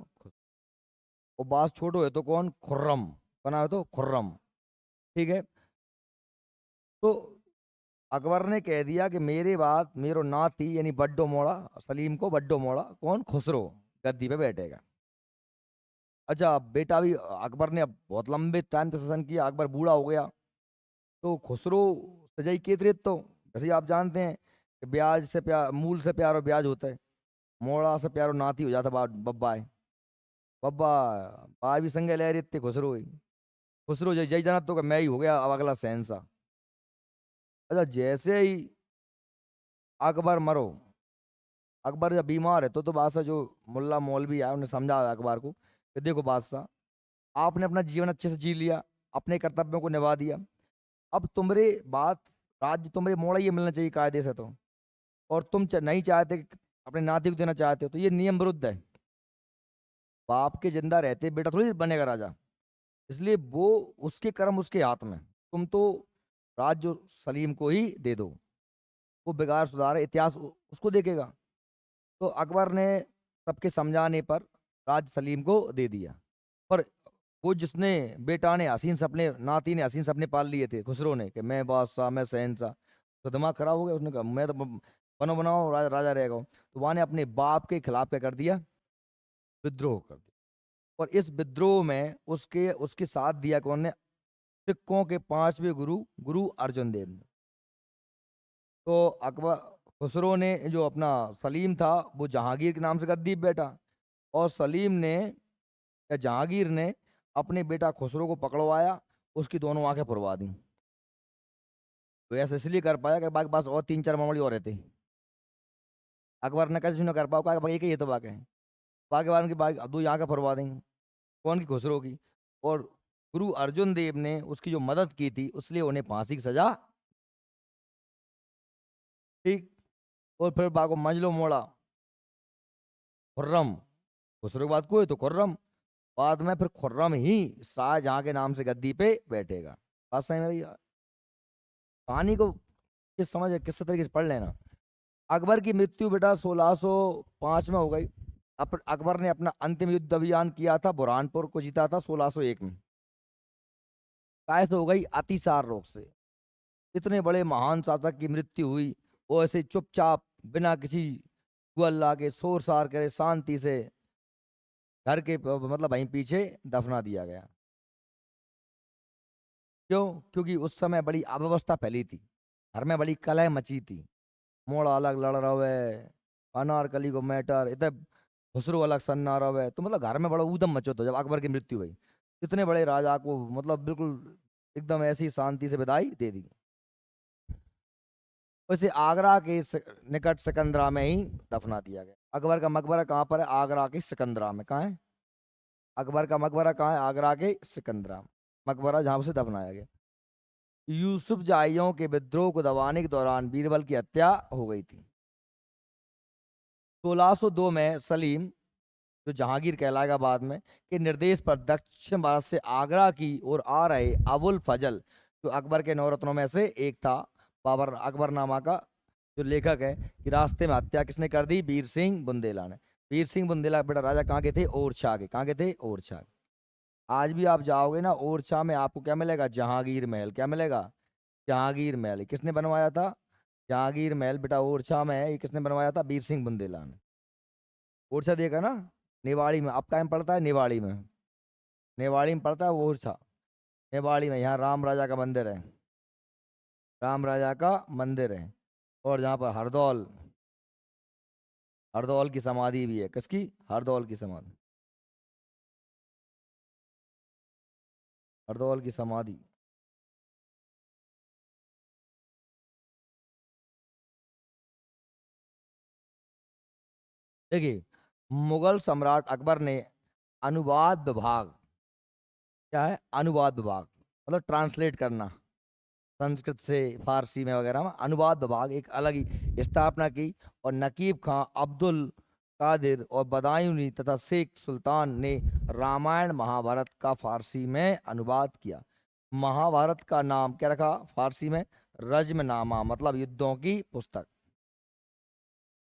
वो बास छोटो है तो कौन? खुर्रम, क्या नाम है तो खुर्रम। ठीक है। तो अकबर ने कह दिया कि मेरी बात मेरो नाती यानी बड्डो मोड़ा, सलीम को बड्डो मोड़ा कौन? खुसरो गद्दी पे बैठेगा। अच्छा बेटा भी अकबर ने अब बहुत लंबे टाइम तक शासन किया, अकबर बूढ़ा हो गया। तो खुसरो सजाई केतरेत तो जैसे ही आप जानते हैं कि ब्याज से प्यार, मूल से प्यार और ब्याज होता है, मोड़ा से प्यार और नाती हो जाता बब्बा है। बब्बा बा भी संगे ले रही खुसरो ही, खुसरो जय जय जाना तो मैं ही हो गया अब अगला शहंशाह। अच्छा जैसे ही अकबर मरो। अकबर जब बीमार है तो बादशाह जो मुल्ला मौलवी आया उन्हें समझाया अकबर को कि देखो बादशाह, आपने अपना जीवन अच्छे से जी लिया, अपने कर्तव्यों को निभा दिया, अब तुम्हारे बात राज्य तुम्हारे मोड़ा ये मिलना चाहिए कायदे से तो, और तुम नहीं चाहते कि अपने नाती को देना चाहते हो, तो ये नियम विरुद्ध है। बाप के जिंदा रहते बेटा थोड़ी बनेगा राजा, इसलिए वो उसके कर्म उसके हाथ में, तुम तो राज्य सलीम को ही दे दो, वो बिगाड़ सुधार इतिहास उसको देखेगा। तो अकबर ने सबके समझाने पर राज सलीम को दे दिया। पर वो जिसने बेटा ने हसीन सपने, नाती ने हसीन सपने पाल लिए थे खुसरो ने कि मैं बादशाह मैं शहंशाह, तो दिमाग खराब हो गया, उसने कहा मैं तो बनो बनाओ राजा राजा रहेगा। तो वहां ने अपने बाप के खिलाफ क्या कर दिया, विद्रोह कर दिया। और इस विद्रोह में उसके उसके साथ दिया कौन ने, सिखों के पांचवें गुरु गुरु अर्जुन देव ने। तो अकबर खुसरो ने जो अपना सलीम था वो जहांगीर के नाम से गद्दी पे बैठा, और सलीम ने या जहांगीर ने अपने बेटा खुसरो को पकड़वाया, उसकी दोनों आंखें फुड़वा दी। तो ऐसा इसलिए कर पाया कि बाकी पास और तीन चार मामले और रहते। अकबर ने कैसे न कर पाओ, कहा एक ही ये तो बाकी है, बाकी बार उनकी बाकी दो आंखें फुड़वा देंगे। कौन की, खुसरो की। और गुरु अर्जुन देव ने उसकी जो मदद की थी उसलिए उन्हें फांसी की सजा, ठीक। और फिर बाको मंजलो मोड़ा खुर्रम, खुसरो के बाद कोई तो खुर्रम, बाद में फिर खुर्रम ही शाहजहां के नाम से गद्दी पे बैठेगा। बात सही मेरी यार। कहानी को किस तरीके से पढ़ लेना। अकबर की मृत्यु बेटा 1605 में हो गई। अकबर ने अपना अंतिम युद्ध अभियान किया था, बुरहानपुर को जीता था 1601 में। कैसे हो गई, अतिसार रोग से। इतने बड़े महान शासक की मृत्यु हुई, वो ऐसे चुपचाप बिना किसी अल्लाह के शोर सार करे शांति से घर के मतलब वहीं पीछे दफना दिया गया। क्यों? क्योंकि उस समय बड़ी अव्यवस्था फैली थी, घर में बड़ी कलह मची थी। मोड़ा अलग लड़ रहा है, अनारकली को मैटर इतने, खुसरो अलग सन्ना रहा है, तो मतलब घर में बड़ा ऊधम मचो तो जब अकबर की मृत्यु हुई, इतने बड़े राजा को मतलब बिल्कुल एकदम ऐसी शांति से विदाई दे दी। वैसे आगरा के निकट सिकंदरा में ही दफना दिया गया। अकबर का मकबरा कहाँ पर है, आगरा के सिकंदरा में। कहाँ है अकबर का मकबरा, कहाँ है, आगरा के सिकंदरा में मकबरा, जहां उसे दफनाया गया। यूसुफ जाहियों के विद्रोह को दबाने के दौरान बीरबल की हत्या हो गई थी। 1602 में सलीम, जो जहांगीर कहलाएगा बाद में, के निर्देश पर दक्षिण भारत से आगरा की ओर आ रहे अबुल फजल, जो अकबर के नौरत्नों में से एक था, बाबर अकबरनामा का जो लेखक है, कि रास्ते में हत्या किसने कर दी, वीर सिंह बुंदेला ने। वीर सिंह बुंदेला बेटा राजा कहाँ के थे, ओरछा के। कहाँ के थे, ओरछा के। आज भी आप जाओगे ना ओरछा में, आपको क्या मिलेगा, जहांगीर महल। क्या मिलेगा, जहांगीर महल। ये किसने बनवाया था, जहांगीर महल बेटा ओरछा में है, ये किसने बनवाया था, वीर सिंह बुंदेला ने। ओरछा देखा ना, निवाड़ी में। अब टाइम पड़ता है निवाड़ी में, निवाड़ी में पड़ता है वो ओरछा। निवाड़ी में यहाँ राम राजा का मंदिर है, राम राजा का मंदिर है। और जहाँ पर हरदौल, हरदौल की समाधि भी है। किसकी, हरदौल की समाधि, हरदौल की समाधि। देखिए, मुगल सम्राट अकबर ने अनुवाद विभाग, क्या है, अनुवाद विभाग मतलब ट्रांसलेट करना संस्कृत से फारसी में वगैरह में, अनुवाद विभाग एक अलग ही स्थापना की। और नकीब खां, अब्दुल कादिर और बदायूनी तथा शेख सुल्तान ने रामायण महाभारत का फारसी में अनुवाद किया। महाभारत का नाम क्या रखा फारसी में, रज्मनामा, मतलब युद्धों की पुस्तक।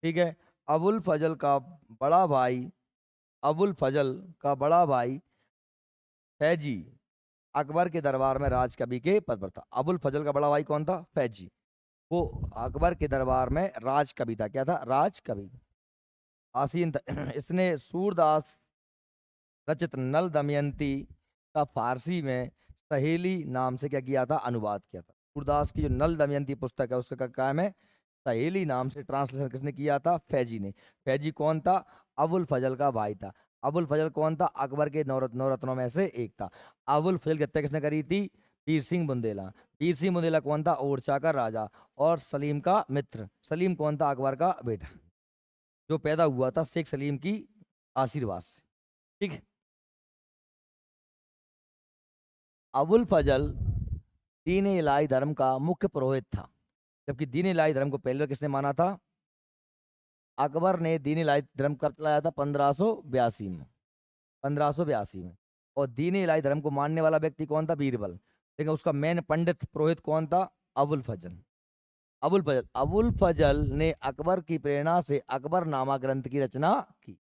ठीक है। अबुल फजल का बड़ा भाई, अबुल फजल का बड़ा भाई फैजी अकबर के दरबार में राजकवि के पद पर था। अबुल फजल का बड़ा भाई कौन था, फैजी। वो अकबर के दरबार में राजकवि था। क्या था, राजकवि, आसीन था। इसने सूरदास रचित नल दमयंती का फारसी में सहेली नाम से क्या किया था, अनुवाद किया था। सूरदास की जो नल दमयंती पुस्तक है उसका क्या है, सहेली नाम से ट्रांसलेशन किसने किया था, फैजी ने। फैजी कौन था, अबुल फजल का भाई था। अबुल फजल कौन था, अकबर के नौ रत्नों में से एक था। अबुल फजल की हत्या किसने करी थी, वीर सिंह बुंदेला। वीर सिंह बुंदेला कौन था? ओरछा का राजा और सलीम का मित्र। सलीम कौन था? अकबर का बेटा, जो पैदा हुआ था शेख सलीम की आशीर्वाद से। ठीक है। अबुल फजल दीन इलाही धर्म का मुख्य पुरोहित था, जबकि दीन इलाही धर्म को पहले किसने माना था? अकबर ने दीन इलाही धर्म कब चलाया था? 1582 में। 1582 में। और दीन इलाही धर्म को मानने वाला व्यक्ति कौन था? बीरबल। लेकिन उसका मेन पंडित पुरोहित कौन था? अबुल फजल। अबुल फजल ने अकबर की प्रेरणा से अकबरनामा ग्रंथ की रचना की।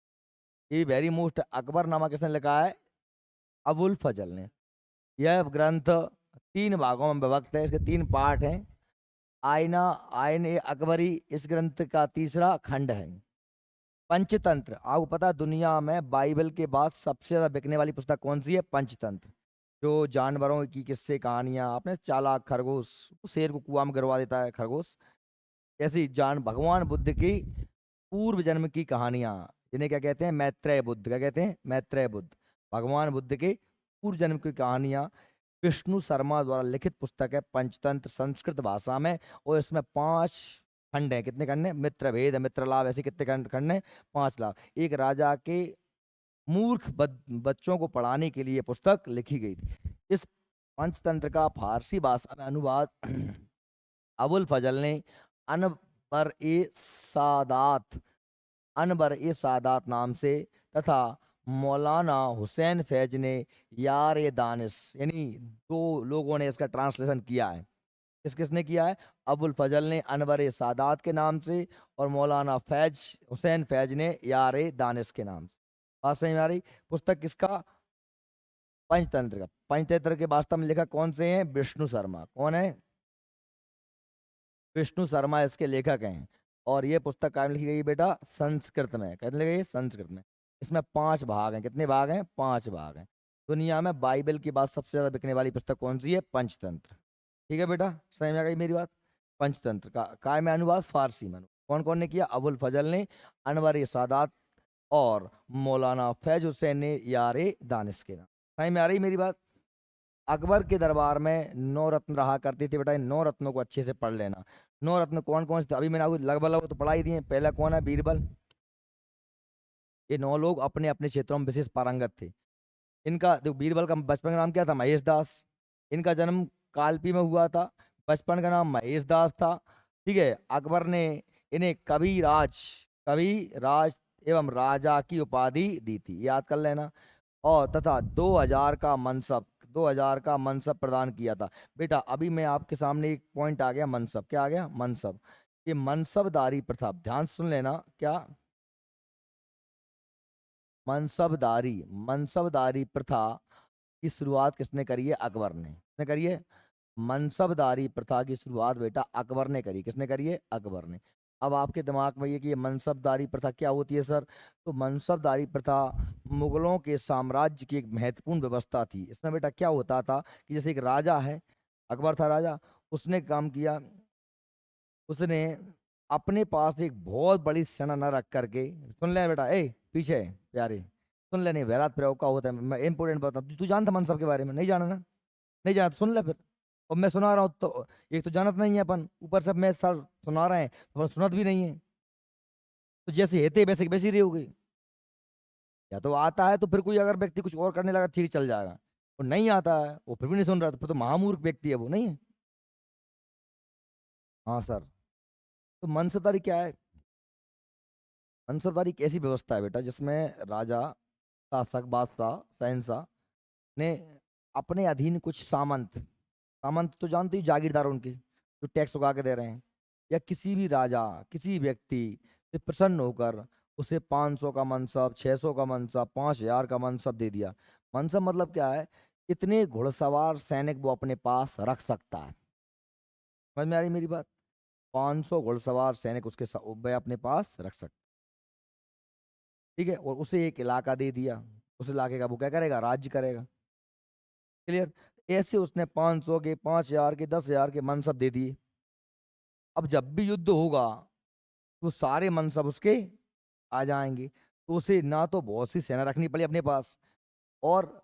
ये वेरी मोस्ट, अकबरनामा किसने लिखा है? अबुल फजल ने। यह ग्रंथ 3 भागों में विभक्त है, इसके 3 पार्ट हैं। आईना आइन ए अकबरी इस ग्रंथ का तीसरा खंड है। पंचतंत्र, आपको पता है दुनिया में बाइबल के बाद सबसे ज्यादा बिकने वाली पुस्तक कौन सी है? पंचतंत्र। जो जानवरों की किस्से कहानियां, आपने चालाक खरगोश, शेर को कुआं में गिरवा देता है खरगोश, ऐसी जान भगवान बुद्ध की पूर्व जन्म की कहानियां, जिन्हें क्या कहते हैं? मैत्रेय बुद्ध। क्या कहते हैं? मैत्रेय बुद्ध। भगवान बुद्ध के पूर्व जन्म की कहानियां विष्णु शर्मा द्वारा लिखित पुस्तक है पंचतंत्र, संस्कृत भाषा में। और इसमें 5 खंड हैं। कितने खंड हैं? मित्रभेद, मित्रलाभ, ऐसे कितने खंड हैं? 5 लाभ। एक राजा के मूर्ख बच्चों को पढ़ाने के लिए ये पुस्तक लिखी गई थी। इस पंचतंत्र का फारसी भाषा में अनुवाद अबुल फजल ने अनबर ए सादात अनबर ए सादात नाम से तथा मौलाना हुसैन फैज ने यार ए दानिश, यानी 2 लोगों ने इसका ट्रांसलेशन किया है। किसने किया है? अबुल फजल ने अनवर ए सादात के नाम से, और मौलाना फैज हुसैन फैज ने यार ए दानिश के नाम से। बात समझ में आ रही? पुस्तक किसका? पंचतंत्र का। पंचतंत्र के वास्तव में लेखक कौन से हैं? विष्णु शर्मा। कौन है? विष्णु शर्मा इसके लेखक हैं। और ये पुस्तक कहाँ में लिखी गई है बेटा? संस्कृत में। कहने लगे संस्कृत में। इसमें 5 भाग हैं। कितने भाग हैं? 5 भाग हैं। दुनिया में बाइबल के बाद सबसे ज्यादा बिकने वाली पुस्तक कौन सी है? पंचतंत्र। ठीक है बेटा, समझ में आ गई मेरी बात? पंचतंत्र का काय में अनुवाद? फारसी में। कौन कौन ने किया? अबुल फजल ने, अनवर ए सादात और मौलाना फैज हुसैन ने यार ए दानिश के नाम। समझ में आ रही मेरी बात? अकबर के दरबार में 9 रत्न रहा करते थे बेटा। इन 9 रत्नों को अच्छे से पढ़ लेना। 9 रत्न कौन कौन से थे? अभी मैंने आपको लगभग लगभग तो पढ़ा ही दिए। पहला कौन है? बीरबल। ये 9 लोग अपने अपने क्षेत्रों में विशेष पारंगत थे। इनका देखो, बीरबल का बचपन का नाम क्या था? महेश दास। इनका जन्म कालपी में हुआ था। बचपन का नाम महेश दास था। ठीक है। अकबर ने इन्हें कवि राज एवं राजा की उपाधि दी थी, याद कर लेना। और तथा 2000 का मनसब प्रदान किया था। बेटा अभी मैं आपके सामने एक पॉइंट आ गया, मनसब। क्या आ गया? मनसब। ये मनसबदारी प्रथा, ध्यान सुन लेना। क्या? मनसबदारी मनसबदारी प्रथा की शुरुआत किसने करी है? अकबर ने। किसने करी है? मनसबदारी प्रथा की शुरुआत बेटा अकबर ने करी। किसने करी है? अकबर ने। अब आपके दिमाग में ये कि ये मनसबदारी प्रथा क्या होती है सर? तो मनसबदारी प्रथा मुगलों के साम्राज्य की एक महत्वपूर्ण व्यवस्था थी। इसमें बेटा क्या होता था कि जैसे एक राजा है, अकबर था राजा, उसने काम किया, उसने अपने पास एक बहुत बड़ी सेना न रख करके, सुन ले बेटा, ए पीछे प्यारे, सुन ले, नहीं वैरात प्रयोग का होता है, मैं इंपोर्टेंट बताता हूँ। तू जानता मनसब के बारे में? नहीं जाना ना? नहीं जाना तो सुन ले फिर। और मैं सुना रहा हूँ तो एक तो जानत नहीं है अपन, ऊपर से मैं सर सुना रहे हैं तो अपन सुनत भी नहीं है। तो जैसे हेते वैसे की वैसी ही रही होगी। या तो आता है तो फिर कोई अगर व्यक्ति कुछ और करने लगा ठीक चल जाएगा, और नहीं आता है वो फिर भी नहीं सुन रहा, तो फिर तो महामूर्ख व्यक्ति है वो, नहीं है? हाँ सर। तो मनसबदारी क्या है? मनसबदारी एक ऐसी व्यवस्था है बेटा जिसमें राजा, शासक, बादशाह, शहंशाह ने अपने अधीन कुछ सामंत, सामंत तो जानते ही, जागीरदार उनके, जो टैक्स उगा के दे रहे हैं, या किसी भी राजा, किसी व्यक्ति से प्रसन्न होकर उसे 500 का मनसब, 600 का मनसब, 5000 का मनसब दे दिया। मनसब मतलब क्या है? इतने घुड़सवार सैनिक वो अपने पास रख सकता है। समझ में आ रही मेरी बात? 500 घुड़सवार सैनिक वह अपने पास रख सकता। ठीक है। और उसे एक इलाका दे दिया, उस इलाके का वो क्या करेगा? राज्य करेगा। क्लियर? ऐसे उसने 500 के, 5000 के, 10,000 के मनसब दे दिए। अब जब भी युद्ध होगा तो सारे मनसब उसके आ जाएंगे। तो उसे ना तो बहुत सी सेना रखनी पड़ी अपने पास, और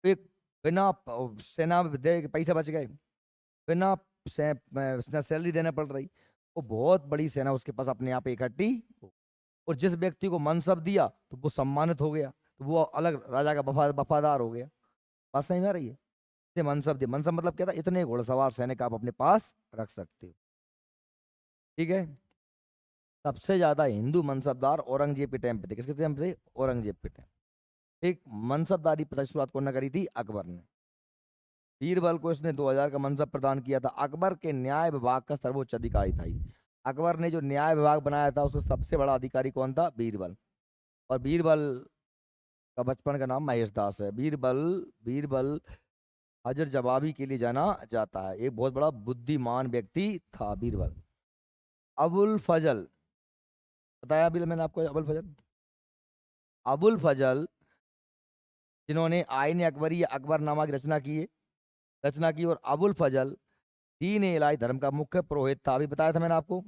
एक बिना सेना दे के पैसे बच गए, बिना सैलरी देने पड़ रही, वो बहुत बड़ी सेना उसके पास अपने आप इकट्ठी हो। और जिस व्यक्ति को मनसब दिया तो वो सम्मानित हो गया, तो वो अलग राजा का वफादार हो गया। बात समझ में आ रही है? ये मनसब दिया, मनसब मतलब क्या था, इतने घुड़सवार सैनिक आप अपने पास रख सकते हो। ठीक है। सबसे ज्यादा हिंदू मनसबदार औरंगजेब के टाइम पे थे। किसके टाइम पे थे? औरंगजेब के टाइम। ठीक। मनसबदारी पता शुरुआत कौन करी थी? अकबर ने। बीरबल को इसने 2000 का मनसब प्रदान किया था। अकबर के न्याय विभाग का सर्वोच्च अधिकारी था ये। अकबर ने जो न्याय विभाग बनाया था उसका सबसे बड़ा अधिकारी कौन था? बीरबल। और बीरबल का बचपन का नाम महेश दास है। बीरबल, बीरबल हाजिर जवाबी के लिए जाना जाता है। एक बहुत बड़ा बुद्धिमान व्यक्ति था बीरबल। अबुल फजल, बताया अभी मैंने आपको अबुल फजल। अबुल फजल जिन्होंने आईन अकबरी या अकबरनामा की रचना की। और अबुल फजल दीन इलाही धर्म का मुख्य पुरोहित था। अभी बताया था मैंने आपको,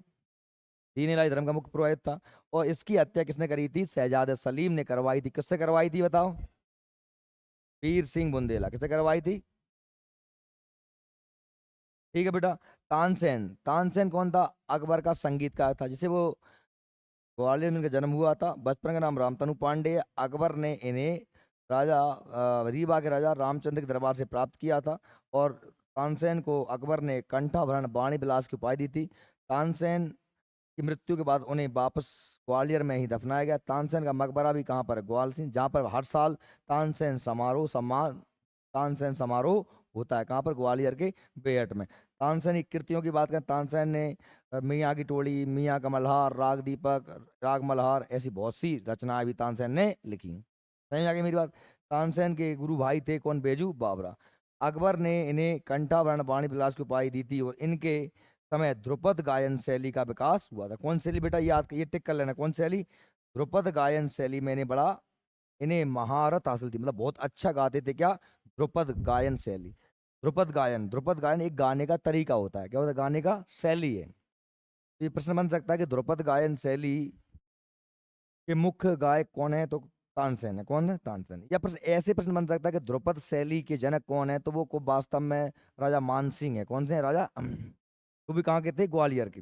दीन इलाही धर्म का मुख्य पुरोहित था। और इसकी हत्या किसने करी थी? शहजादे सलीम ने करवाई थी। किससे करवाई थी बताओ? वीर सिंह बुंदेला। किससे करवाई थी? ठीक है बेटा। तानसेन, तानसेन कौन था? अकबर का संगीतकार था, जिसे वो ग्वालियर में इनका जन्म हुआ था। बचपन का नाम रामतनु पांडे है। अकबर ने इन्हें राजा रीवा के राजा रामचंद्र के दरबार से प्राप्त किया था। और तानसेन को अकबर ने कंठाभरण वाणी विलास की उपाधि दी थी। तानसेन की मृत्यु के बाद उन्हें वापस ग्वालियर में ही दफनाया गया। तानसेन का मकबरा भी कहाँ पर है? ग्वालियर, जहाँ पर हर साल तानसेन समारोह होता है। कहाँ पर? ग्वालियर के बेहट में। तानसेन की कृतियों की बात करें, तानसेन ने मियाँ की टोली, मियाँ का मल्हार, राग दीपक, राग मल्हार, ऐसी बहुत सी रचनाएं भी तानसेन ने लिखी। समझ में आ गई मेरी बात? तानसेन के गुरु भाई थे कौन? बेजू बावरा। अकबर ने इन्हें कंठाभरण वाणी विलास की उपाधि दी थी। और इनके समय ध्रुपद गायन शैली का विकास हुआ था। कौन शैली बेटा? ये टिक कर लेना, कौन शैली? ध्रुपद गायन शैली में इन्हें महारत हासिल थी, मतलब बहुत अच्छा गाते थे। क्या? ध्रुपद गायन शैली। ध्रुपद गायन एक गाने का तरीका होता है। क्या होता है? गाने का शैली है। तो ये प्रश्न बन सकता है कि ध्रुपद गायन शैली के मुख्य गायक कौन है? तो तानसेन है। कौन है? तानसेन। या प्रश्न ऐसे प्रश्न बन सकता है कि ध्रुपद शैली के जनक कौन है? तो वो को वास्तव में राजा मानसिंह है। कौन से हैं राजा? वो भी कहाँ के थे? ग्वालियर के।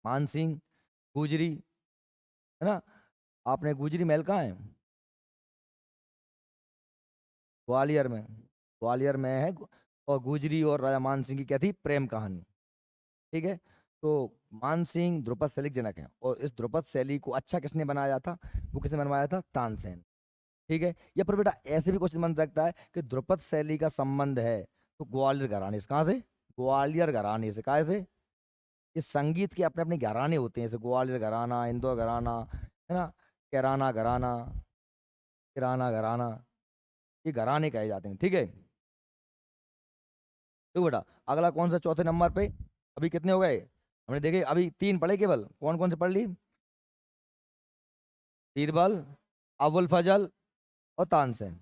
मानसिंह, गुजरी, है ना? आपने गुजरी महल कहाँ है? ग्वालियर में। ग्वालियर में है। और गुजरी और राजा मानसिंह की क्या थी? प्रेम कहानी। ठीक है। तो मानसिंह ध्रुपद शैली के जनक हैं। और इस ध्रुपद शैली को अच्छा किसने बनाया था? वो किसने बनवाया था? तानसेन। ठीक है। या पर बेटा ऐसे भी क्वेश्चन बन सकता है कि ध्रुपद शैली का संबंध है तो ग्वालियर घराने से। कहाँ से? ग्वालियर घराने से। कहाँ से? ये संगीत के अपने अपने घराने होते हैं, जैसे ग्वालियर घराना, इंदौर घराना, है ना, कैराना घराना, किराना घराना, ये घराने कहे जाते हैं। ठीक है। तो बेटा अगला कौन सा चौथे नंबर पे? अभी कितने हो गए हमने देखे? अभी तीन पढ़े केवल। कौन कौन से पढ़ ली? बीरबल, अबुल फजल और तानसेन।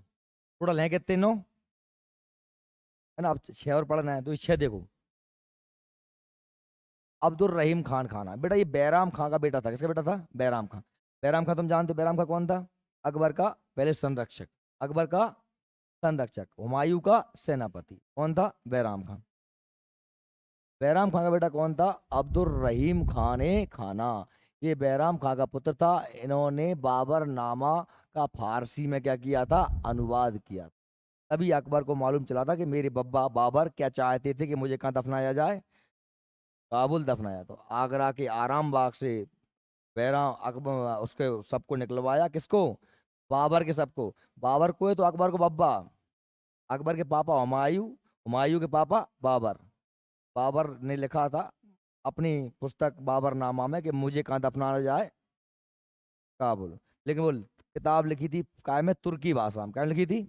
टोटल है कितने? नौ, है ना? अब छह और पढ़ना है, तो ये छह देखो। अब्दुल रहीम खान खाना, बेटा ये बैराम खां का बेटा था। किसका बेटा था? बैराम खां। बैराम खां तुम जानते हो, बैराम खां कौन था? अकबर का पहले संरक्षक, अकबर का संरक्षक, हुमायूं का सेनापति। कौन था? बैराम खां। बैराम खां का बेटा कौन था? अब्दुल रहीम खान ए खाना। ये बैराम खां का पुत्र था। इन्होंने बाबर नामा का फारसी में क्या किया था? अनुवाद किया। तभी अकबर को मालूम चला था कि मेरे बब्बा बाबर क्या चाहते थे कि मुझे कहाँ दफनाया जाए? काबुल दफनाया। तो आगरा के आराम बाग से बैराम अकबर उसके सबको निकलवाया। किसको? बाबर के सबको। बाबर को है तो अकबर को बब्बा। अकबर के पापा हुमायूं, हुमायूं के पापा बाबर। बाबर ने लिखा था अपनी पुस्तक बाबरनामा में कि मुझे कहाँ दफनाया जाए? काबुल। लेकिन वो किताब लिखी थी काय में? तुर्की भाषा में। क्या लिखी थी?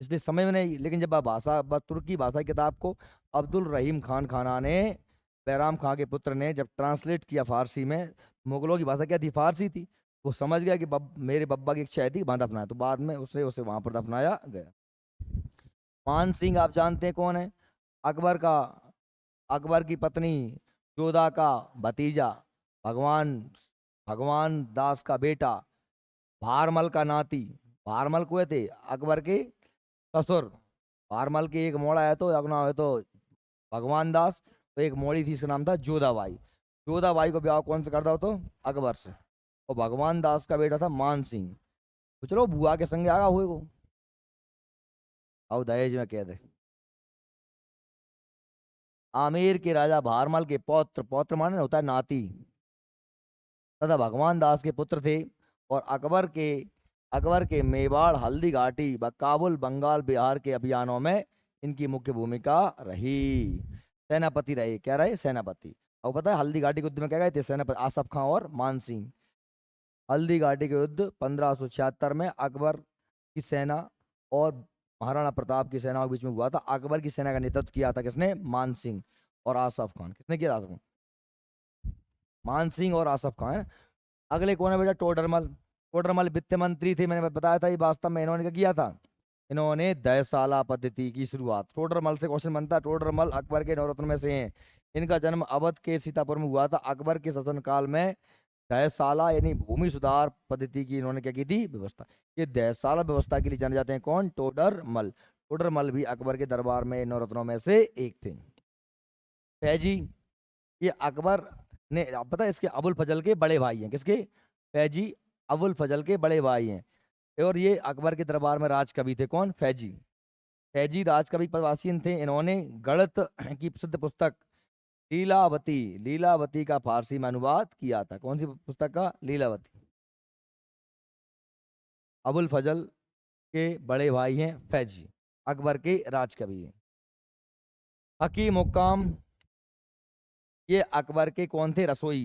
इसलिए समझ में नहीं। लेकिन जब आप तुर्की भाषा की किताब को अब्दुल रहीम खान खाना ने, बैराम खां के पुत्र ने जब ट्रांसलेट किया फारसी में, मुगलों की भाषा क्या थी? फारसी थी। वो समझ गया कि मेरे बब्बा की इच्छा थी वहां दफनाया, तो बाद में उसे उसे वहां पर दफनाया गया। मान सिंह आप जानते हैं कौन है? अकबर का, अकबर की पत्नी जोधा का भतीजा, भगवान भगवान दास का बेटा, भारमल का नाती। भारमल को थे अकबर के ससुर। भारमल की एक मोड़ा है तो अपना है तो भगवान दास, तो एक मोड़ी थी इसका नाम था जोधाबाई। जोधाबाई को ब्याह कौन से करता हो तो अकबर से। और भगवान दास का बेटा था मान सिंह। तो चलो बुआ के संगे आगा हुए को, और दहेज में कह दे। आमेर के राजा भारमल के पौत्र, पौत्र माने होता है नाती, तथा भगवान दास के पुत्र थे। और अकबर के मेवाड़, हल्दी घाटी व काबुल, बंगाल, बिहार के अभियानों में इनकी मुख्य भूमिका रही। सेनापति रहे, क्या रहे, सेनापति। और पता है हल्दी घाटी के युद्ध में क्या गए थे सेनापति, आसफ खां और मान सिंह। हल्दी घाटी के युद्ध 1576 में अकबर की सेना और महाराणा प्रताप की सेना के बीच में हुआ था। अकबर की सेना का नेतृत्व किया था किसने, मान सिंह और आसफ खान। किसने किया, आसफ खान, मान सिंह और आसफ खान है। अगले कौन है बेटा, टोडरमल। टोडरमल वित्त मंत्री थे, मैंने बताया था। ये वास्तव में इन्होंने क्या किया था, इन्होंने दयसाला पद्धति की शुरुआत। टोडरमल से क्वेश्चन बनता है। टोडरमल अकबर के नवरत्न में से हैं। इनका जन्म अवध के सीतापुर में हुआ था। अकबर के शासनकाल में दयसाला यानी भूमि सुधार पद्धति की इन्होंने क्या की थी, व्यवस्था। ये दयसाला व्यवस्था के लिए जाने जाते हैं कौन, टोडरमल। टोडरमल भी अकबर के दरबार में नवरत्नों में से एक थे। फैजी, ये अकबर ने, आप पता है इसके अबुल फजल के बड़े भाई हैं। किसके, फैजी अबुल फजल के बड़े भाई हैं। और ये अकबर के दरबार में राज कवि थे कौन, फैजी। फैजी राज कवि पदवासीन थे। इन्होंने गणित की प्रसिद्ध पुस्तक लीलावती, लीलावती का फारसी में अनुवाद किया था। कौन सी पुस्तक का, लीलावती। अबुल फजल के बड़े भाई हैं फैजी, अकबर के राजकवि हैं। हकीम हुक्काम, ये अकबर के कौन थे, रसोई,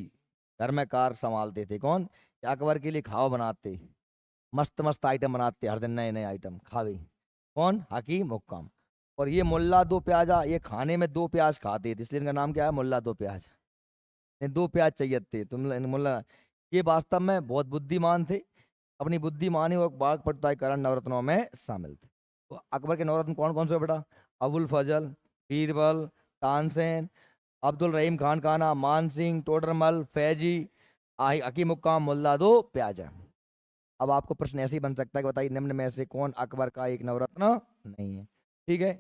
घर में कार संभालते थे। कौन, ये अकबर के लिए खावा बनाते, मस्त मस्त आइटम बनाते, हर दिन नए नए आइटम खावे। कौन, हकीम हुक्काम। और ये मुल्ला दो प्याजा, ये खाने में दो प्याज खाते थे, इसलिए इनका नाम क्या है, मुल्ला दो प्याज। इन्हें दो प्याज चाहिए थे तुम मुल्ला। ये वास्तव में बहुत बुद्धिमान थे। अपनी बुद्धिमानी और बाग पटुताई कारण नवरत्नों में शामिल थे। तो अकबर के नवरत्न कौन कौन से हैं बेटा, अबुल फजल, बीरबल, तानसेन, अब्दुल रहीम खान खाना, मान सिंह, टोडरमल, फैजी, हकीम हुक्काम, मुल्ला दो प्याजा। अब आपको प्रश्न ऐसे ही बन सकता है कि बताइए निम्न में से कौन अकबर का एक नवरत्न नहीं है। ठीक है,